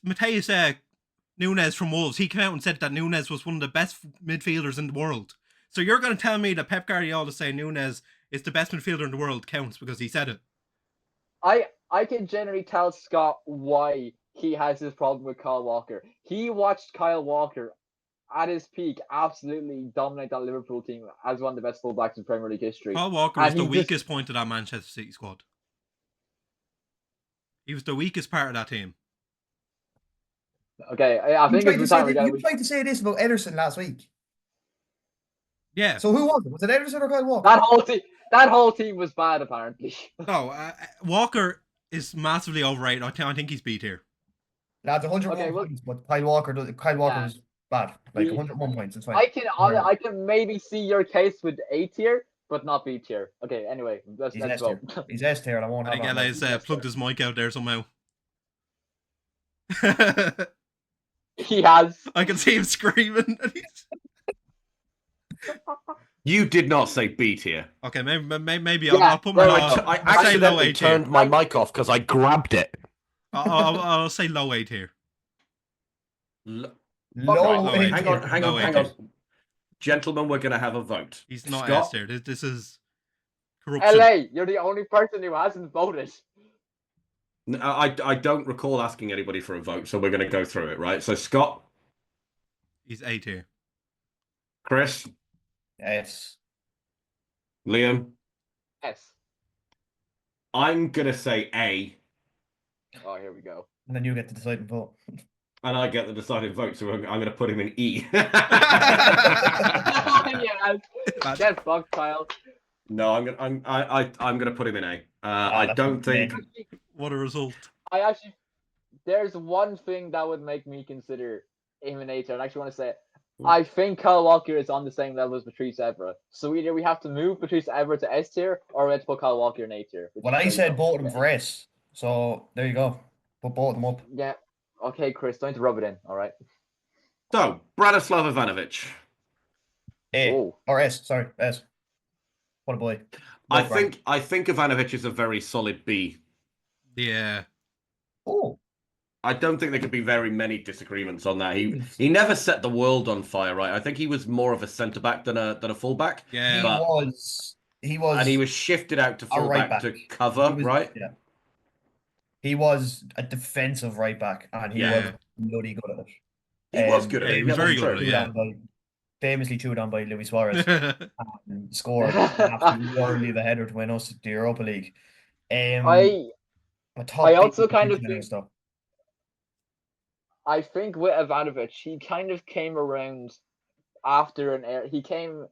Nunes from Wolves, he came out and said that Nunes was one of the best midfielders in the world. So you're going to tell me that Pep Guardiola saying Nunes is the best midfielder in the world counts because he said it? I can generally tell Scott why he has this problem with Kyle Walker. He watched Kyle Walker at his peak absolutely dominate that Liverpool team as one of the best fullbacks in Premier League history. Kyle Walker was the weakest point of that Manchester City squad. He was the weakest part of that team. Okay, I think it's time you tried to say this about Ederson last week. Yeah. So who was it? Was it Ederson or Kyle Walker? That whole team was bad, apparently. No, Walker is massively overrated. I think he's beat here. Lads, 101 points, but Kyle Walker was bad. Like 101 points. It's fine. I can maybe see your case with A tier, but not B tier. Okay, anyway, let's go. He's S tier, and I won't have him. I think Eli's plugged his mic out there somehow. He has. I can see him screaming. You did not say B tier. Okay, maybe I'll put my. I accidentally turned my mic off because I grabbed it. I'll say low A tier. Low A. Hang on. Gentlemen, we're going to have a vote. He's not S tier. This is corruption. LA, you're the only person who hasn't voted. I don't recall asking anybody for a vote, so we're going to go through it, right? So Scott, he's A tier. Chris, S. Liam, S. I'm going to say A. Oh, here we go. And then you get to decide and vote. And I get the deciding vote, so I'm going to put him in E. Yeah, get fucked, Kyle. No, I'm gonna put him in A. I don't think. What a result! There's one thing that would make me consider him an A tier. I actually want to say, I think Kyle Walker is on the same level as Patrice Evra. So either we have to move Patrice Evra to S tier, or we have to put Kyle Walker in A tier. Well, I said both of them for S. So there you go. Put both of them up. Yeah. Okay, Chris, don't need to rub it in. All right. So Branislav Ivanovic. A or S. Sorry, S. What a boy. I think Ivanovic is a very solid B. Yeah. Oh. I don't think there could be very many disagreements on that. He never set the world on fire, right? I think he was more of a centre back than a fullback. Yeah. He was and he was shifted out to fullback to cover, right? Yeah. He was a defensive right back, and he was bloody good at it. He was good at it. He was very good at it. Yeah. Famously chewed on by Luis Suarez and scored absolutely the header to win us the Europa League. I also kind of think stuff. I think with Ivanovic, he kind of came around after an era. He came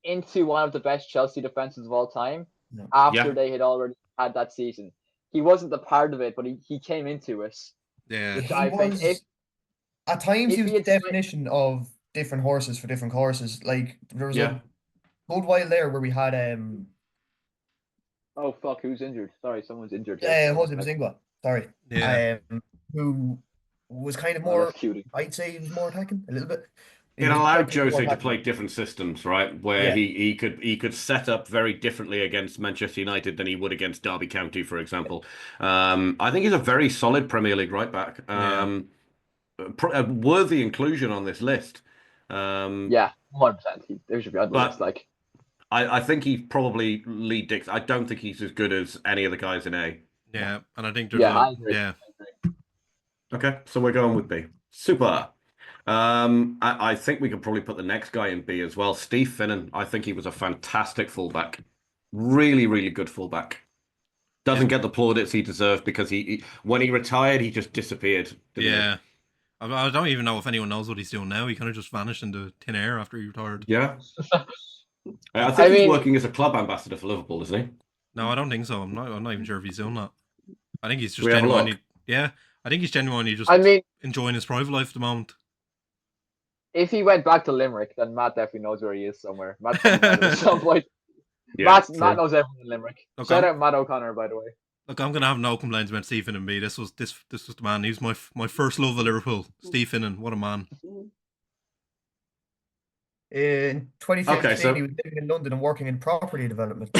into one of the best Chelsea defenses of all time after they had already had that season. He wasn't the part of it, but he came into it. Yeah. At times he was the definition of different horses for different courses. Like there was a good while there where we had oh fuck, who's injured? Sorry, someone's injured. Jose Mazingua. Sorry. Yeah. Who was kind of more I'd say he was more attacking a little bit. It allowed Jose to play different systems, right? Where he could set up very differently against Manchester United than he would against Derby County, for example. I think he's a very solid Premier League right back. A worthy inclusion on this list. 100%. There should be on the list. Like, I think he probably lead dicks. I don't think he's as good as any of the guys in A. Yeah, and I think there's Okay, so we're going with B. Super. I think we could probably put the next guy in B as well. Steve Finnan. I think he was a fantastic fullback. Really, really good fullback. Doesn't get the plaudits he deserved because he when he retired, he just disappeared. Yeah. I don't even know if anyone knows what he's doing now. He kind of just vanished into thin air after he retired. Yeah. I think I he's mean- working as a club ambassador for Liverpool, isn't he? No, I don't think so. I'm not even sure if he's doing that. I think he's just we have a look? genuinely. Yeah, I think he's genuinely just I mean, enjoying his private life at the moment. if he went back to Limerick, then Matt definitely knows where he is somewhere. Matt's probably met him at some point. Yeah, Matt knows everyone in Limerick. Look, Shout out Matt O'Connor, by the way. Look, I'm gonna have no complaints about Steve Finnan. This was the man. He was my first love of Liverpool. Steve Finnan, what a man. In 2015, Okay, so- he was living in London and working in property development.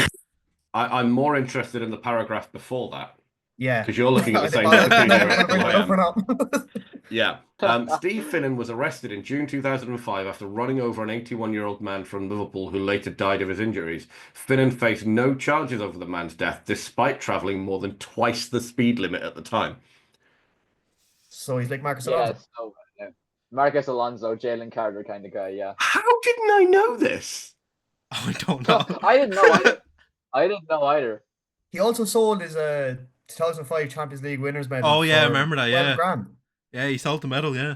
I'm more interested in the paragraph before that. Yeah. Because you're looking at the same I don't know Wikipedia if I'm article I gonna bring am. that up or not. Yeah. Steve Finnan was arrested in June 2005 after running over an 81-year-old man from Liverpool who later died of his injuries. Finnan faced no charges over the man's death, despite travelling more than twice the speed limit at the time. So he's like Marcus Yeah, Alonso. so Marcus Alonso, Jalen Carter kind of guy. Yeah. How didn't I know this? Oh, I don't know. I didn't know either. I didn't know either. He also sold his 2005 Champions League winners medal. Oh, yeah, I for remember that, 12 yeah. grand. Yeah, he sold the medal. Yeah.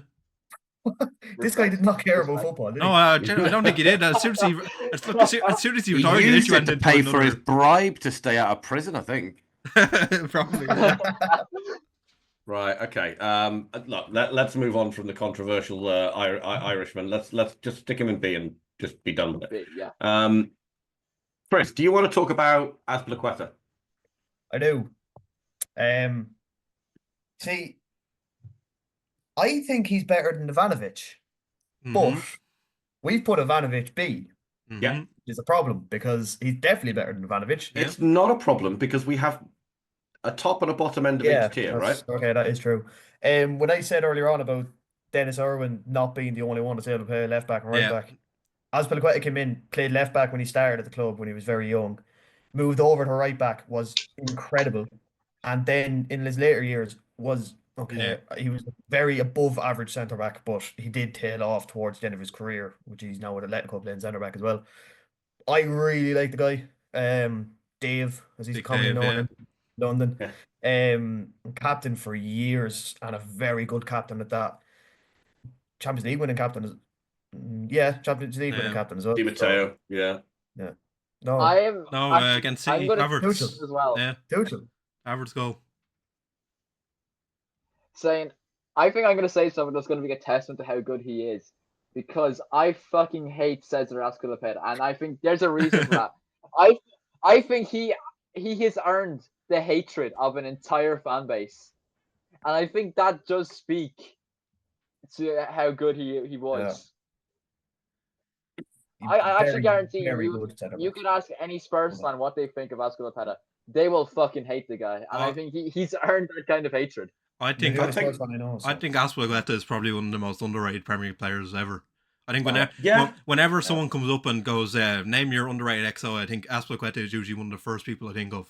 This guy did not care about football, did he? No, I don't think he did. As soon as he retired, he used literally it to went pay into for his another. bribe to stay out of prison, I think. Probably. Yeah. Right. Okay. Look, let's move on from the controversial Irishman. Let's just stick him in B and just be done with it. Yeah. Chris, do you want to talk about Azpilicueta? I do. See, I think he's better than Ivanovic, but we've put Ivanovic B. Yeah. Which is a problem because he's definitely better than Ivanovic. Yeah. It's not a problem because we have a top and a bottom end of each tier, right? Okay, that is true. When I said earlier on about Dennis Irwin not being the only one that's able to play left back and right back, Azpilicueta came in, played left back when he started at the club when he was very young, moved over to right back, was incredible, and then in his later years was okay. Yeah. He was a very above average centre back, but he did tail off towards the end of his career, which he's now at Atletico playing centre back as well. I really like the guy, Dave, as he's Big commonly Dave, known yeah. in London. Captain for years and a very good captain at that. Champions League winning captain is Champions League winning captain as well. Di Matteo, yeah. No, I am. No, actually, against I'm City, gonna Havertz. as well. Yeah, Tuchel. Havertz goal. Saying, I think I'm gonna say something that's gonna be a testament to how good he is, because I fucking hate Cesar Azpilicueta, and I think there's a reason for that. I think he has earned the hatred of an entire fan base, and I think that does speak to how good he was. I actually guarantee you could ask any Spurs fan what they think of Azpilicueta. They will fucking hate the guy, and I think he's earned that kind of hatred. I think I think Azpilicueta is probably one of the most underrated Premier League players ever. I think whenever someone comes up and goes, name your underrated XO, I think Azpilicueta is usually one of the first people I think of.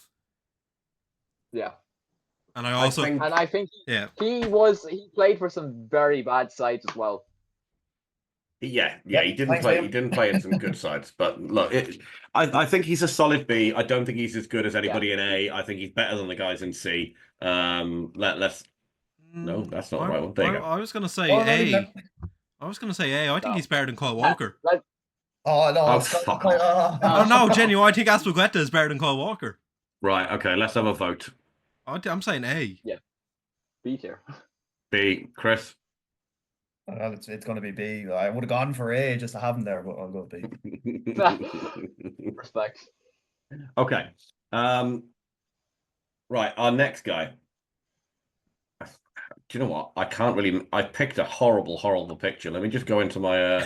Yeah. And I think he played for some very bad sides as well. Yeah, he didn't play in some good sides, but look, I think he's a solid B. I don't think he's as good as anybody in A. I think he's better than the guys in C. No, that's not the right one. There you go. I was gonna say A. I think he's better than Kyle Walker. Oh no! Fuck off. Oh no, genuine. I think Azpilicueta is better than Kyle Walker. Right. Okay. Let's have a vote. I'm saying A. Yeah. B tier. B. Chris. Well, it's going to be B. I would have gone for A just to have him there, but I'll go B. Respect. Okay. Right. Our next guy. Do you know what? I can't really. I picked a horrible picture. Let me just go into my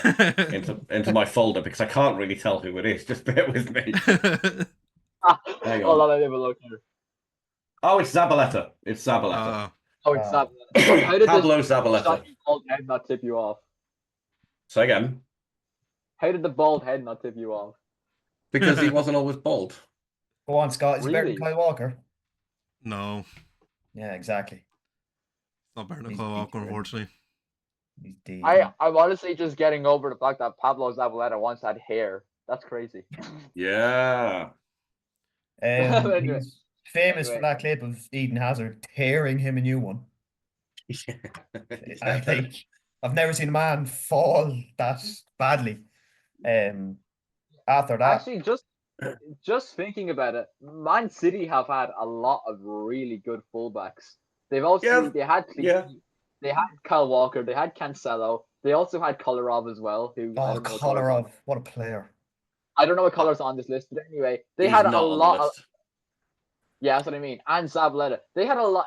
into my folder because I can't really tell who it is. Just bear with me. Hang on. Hold on, I have a look here. Oh, it's Zabaleta. It's Zabaleta. It's Zabaleta. How did Pablo Zabaleta. Bald head not tip you off? Say again. How did the bald head not tip you off? Because he wasn't always bald. Go on, Scott. Is he better than Kyle Walker? No. Yeah, exactly. Not better than Kyle Walker, unfortunately. I'm honestly just getting over the fact that Pablo Zabaleta once had hair. That's crazy. Yeah. He's famous for that clip of Eden Hazard tearing him a new one. I think I've never seen a man fall that badly. After that, Actually, just thinking about it, Man City have had a lot of really good fullbacks. They've also they had Clichy, they had Kyle Walker, they had Cancelo, they also had Kolarov as well. Who I don't know what Kolarov, what a player! I don't know what color's on this list, but anyway, they He's had not a on the lot. list. Yeah, that's what I mean. And Zabaleta, they had a lot.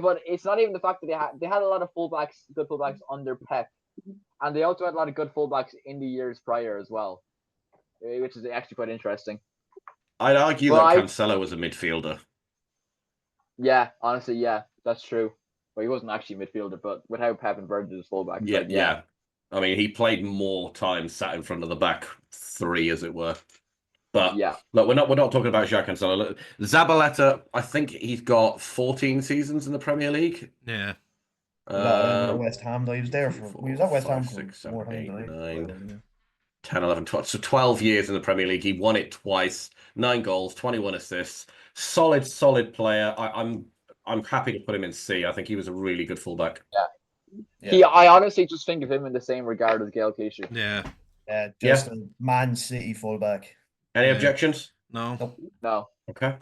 But it's not even the fact that they had a lot of fullbacks, good fullbacks under Pep, and they also had a lot of good fullbacks in the years prior as well, which is actually quite interesting. I'd argue But that Cancelo was a midfielder. Yeah, honestly, yeah, that's true. Well, he wasn't actually a midfielder, but with how Pep inverted his fullbacks, Yeah. I mean, he played more time sat in front of the back three, as it were. But yeah, look, we're not talking about Jacques Cancelo. Look, Zabaleta, I think he's got 14 seasons in the Premier League. Yeah. West Ham, though. He was there he was at West Ham for 6, 7, more times 8, than I 9, 10, 11, 12. So 12 years in the Premier League. He won it twice, 9 goals, 21 assists. Solid player. I'm happy to put him in C. I think he was a really good fullback. Yeah. I honestly just think of him in the same regard as Gael Clichy. Yeah. Just a Man City fullback. Any objections? No. Nope. No. Okay.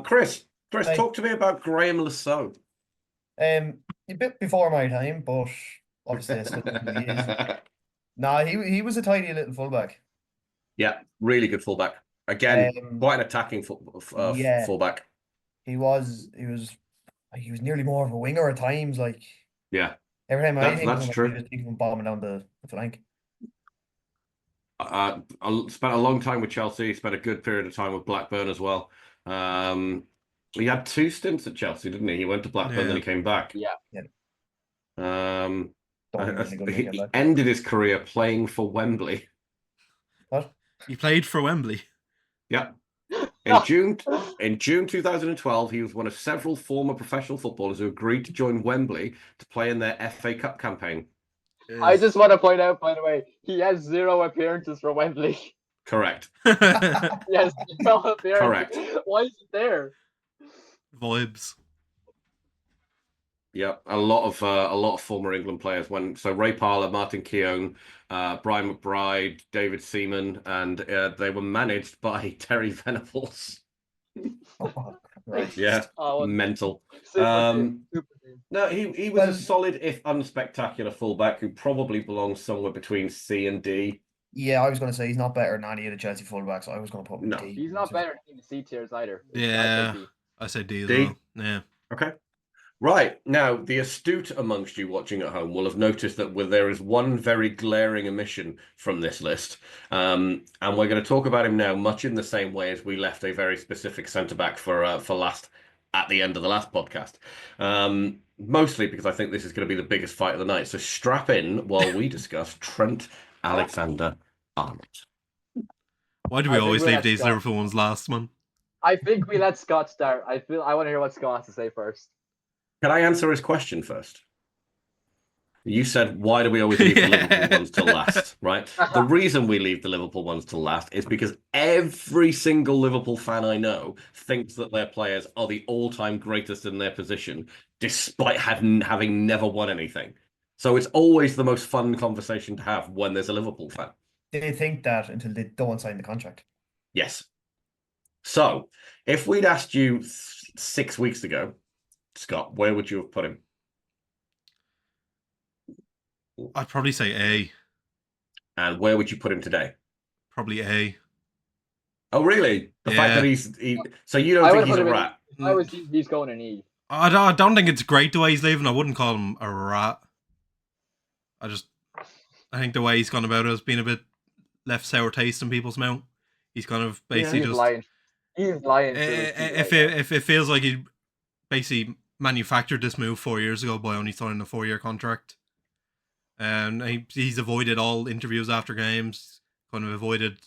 Chris, talk to me about Graham Lasso. A bit before my time, but obviously I still think he is. Nah, he was a tiny little fullback. Yeah, really good fullback. Again, quite an attacking fullback. He was nearly more of a winger at times. Like, yeah, every time I think of him, true. I just think of him bombing down the flank. I spent a long time with Chelsea. Spent a good period of time with Blackburn as well. He had 2 stints at Chelsea, didn't he? He went to Blackburn, then he came back. Yeah. He ended his career playing for Wembley. What? He played for Wembley. Yeah. In June 2012, he was one of several former professional footballers who agreed to join Wembley to play in their FA Cup campaign. I just want to point out, by the way, he has 0 appearances for Wembley. Correct. Yes, 0 appearances. Correct. Why is it there? Vibes. Yeah, a lot of former England players went. So Ray Parlour, Martin Keown, Brian McBride, David Seaman, and they were managed by Terry Venables. Right. Yeah, mental. Super no, he was a solid, if unspectacular, fullback who probably belongs somewhere between C and D. Yeah, I was going to say he's not better than any of the Chelsea fullbacks. I was going to put him D. He's not better than the C tiers either. Yeah, I said D as well. Yeah. Okay. Right. Now, the astute amongst you watching at home will have noticed that there is one very glaring omission from this list. And we're going to talk about him now, much in the same way as we left a very specific centre-back for last at the end of the last podcast. Mostly because I think this is going to be the biggest fight of the night. So strap in while we discuss Trent Alexander-Arnold. Why do we always leave these Liverpool ones last, man? I think we let Scott start. I want to hear what Scott has to say first. Can I answer his question first? You said, why do we always leave the Liverpool ones till last, right? The reason we leave the Liverpool ones till last is because every single Liverpool fan I know thinks that their players are the all-time greatest in their position, despite having never won anything. So it's always the most fun conversation to have when there's a Liverpool fan. They think that until they don't sign the contract. Yes. So if we'd asked you 6 weeks ago, Scott, where would you have put him? I'd probably say A. And where would you put him today? Probably A. Oh, really? The fact that so you don't think he's a rat? He's going in E. I don't think it's great the way he's living. I wouldn't call him a rat. I think the way he's gone about it has been a bit left sour taste in people's mouth. He's kind of basically he's lying. He's lying. If it feels like he basically manufactured this move 4 years ago by only signing a 4-year contract. And he's avoided all interviews after games, kind of avoided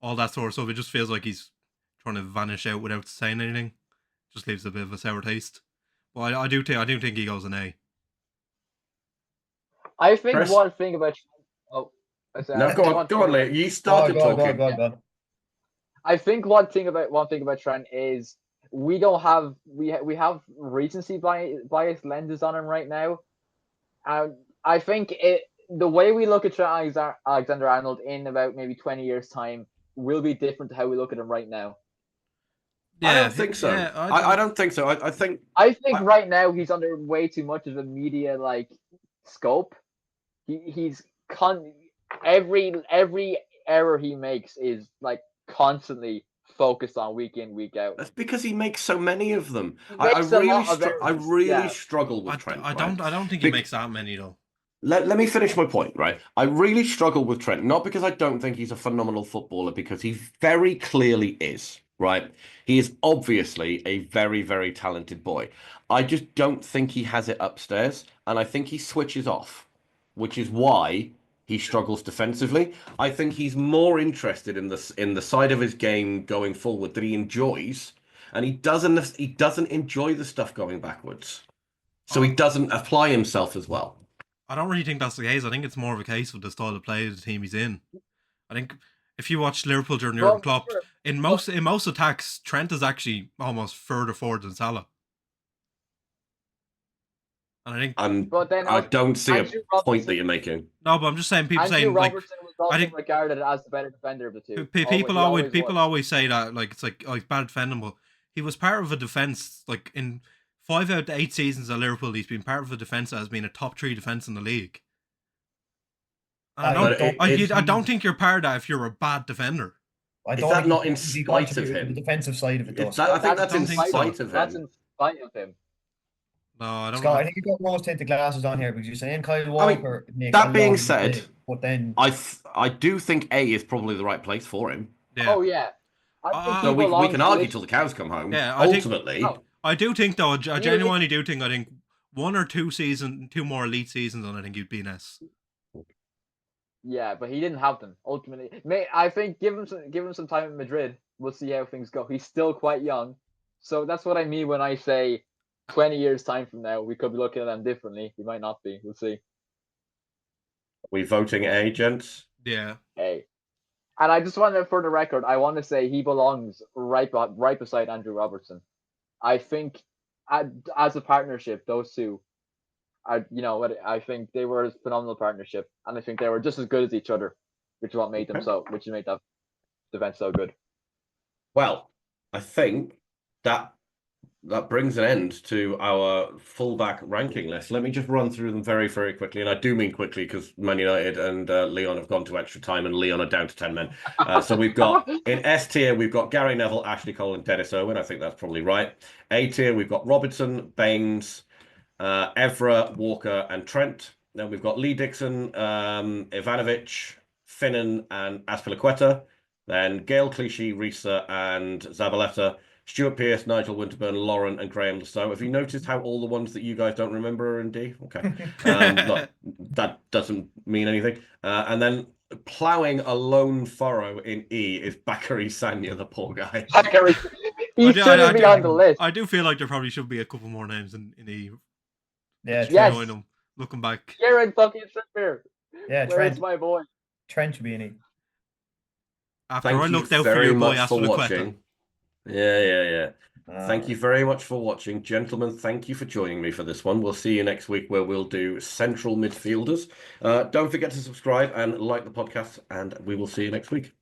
all that sort of stuff. It just feels like he's trying to vanish out without saying anything. Just leaves a bit of a sour taste. But I do think he goes an A. I think one thing about go on, Lee. You started talking. Go on. I think one thing about Trent is we have recency bias lenses on him right now. I think the way we look at Trent Alexander-Arnold in about maybe 20 years' time will be different to how we look at him right now. Yeah, I don't think so. Yeah, I don't think so. I think right now he's under way too much of a media like scope. He's every error he makes is like constantly focused on week in, week out. That's because he makes so many of them. I really struggle with Trent. I don't think he makes that many though. Let me finish my point, right? I really struggle with Trent, not because I don't think he's a phenomenal footballer, because he very clearly is, right? He is obviously a very, very talented boy. I just don't think he has it upstairs, and I think he switches off, which is why he struggles defensively. I think he's more interested in the side of his game going forward that he enjoys, and he doesn't enjoy the stuff going backwards. So he doesn't apply himself as well. I don't really think that's the case. I think it's more of a case of the style of play of the team he's in. I think if you watch Liverpool during Jurgen Klopp, in most attacks, Trent is actually almost further forward than Salah. And I think, but then I don't see a point that you're making. No, but I'm just saying. People saying Robertson was also regarded as the better defender of the two. People always say that it's like, oh, he's bad defending, but he was part of a defense like in 5 out of 8 seasons at Liverpool. He's been part of a defense that has been a top 3 defense in the league. I don't think you're part of that if you're a bad defender. Is that not in spite of him? The defensive side of it, though. I think that's in spite of him. That's in spite of him. No, I don't. Scott, I think you got rose-tinted glasses on here because you're saying Kyle Walker. That being said, but then I do think A is probably the right place for him. Yeah. Oh yeah. So we can argue till the cows come home. Yeah, ultimately. I do think though. I genuinely do think. I think 1 or 2 more elite seasons, and I think he'd be an S. Yeah, but he didn't have them ultimately. I think give him some time in Madrid. We'll see how things go. He's still quite young, so that's what I mean when I say 20 years time from now we could be looking at them differently. He might not be. We'll see. Are we voting A, gents? Yeah. A. And I just want to, for the record, I want to say he belongs right beside Andrew Robertson. I think as a partnership, those two. I think they were a phenomenal partnership, and I think they were just as good as each other, which is what made them which made that defense so good. Well, I think that brings an end to our fullback ranking list. Let me just run through them very, very quickly, and I do mean quickly because Man United and Leon have gone to extra time, and Leon are down to 10 men. So we've got in S tier we've got Gary Neville, Ashley Cole, and Dennis Irwin. I think that's probably right. A tier we've got Robertson, Baines, Evra, Walker, and Trent. Then we've got Lee Dixon, Ivanovic, Finnan, and Azpilicueta. Then Gail Clichy, Risa, and Zabaleta. Stuart Pearce, Nigel Winterburn, Lauren, and Graham Lasso. Have you noticed how all the ones that you guys don't remember are in D? Okay. Look, that doesn't mean anything. And then ploughing a lone furrow in E is Bakary Sanya, the poor guy. He shouldn't be on the list. I do feel like there probably should be a couple more names in E. Yeah, yes. Looking back. Kieran fucking Trippier. Yeah, Where's my boy? Trent should be in E. After I looked out for your boy Azpilicueta. Yeah. Thank you very much for watching. Gentlemen, thank you for joining me for this one. We'll see you next week where we'll do central midfielders. Don't forget to subscribe and like the podcast, and we will see you next week.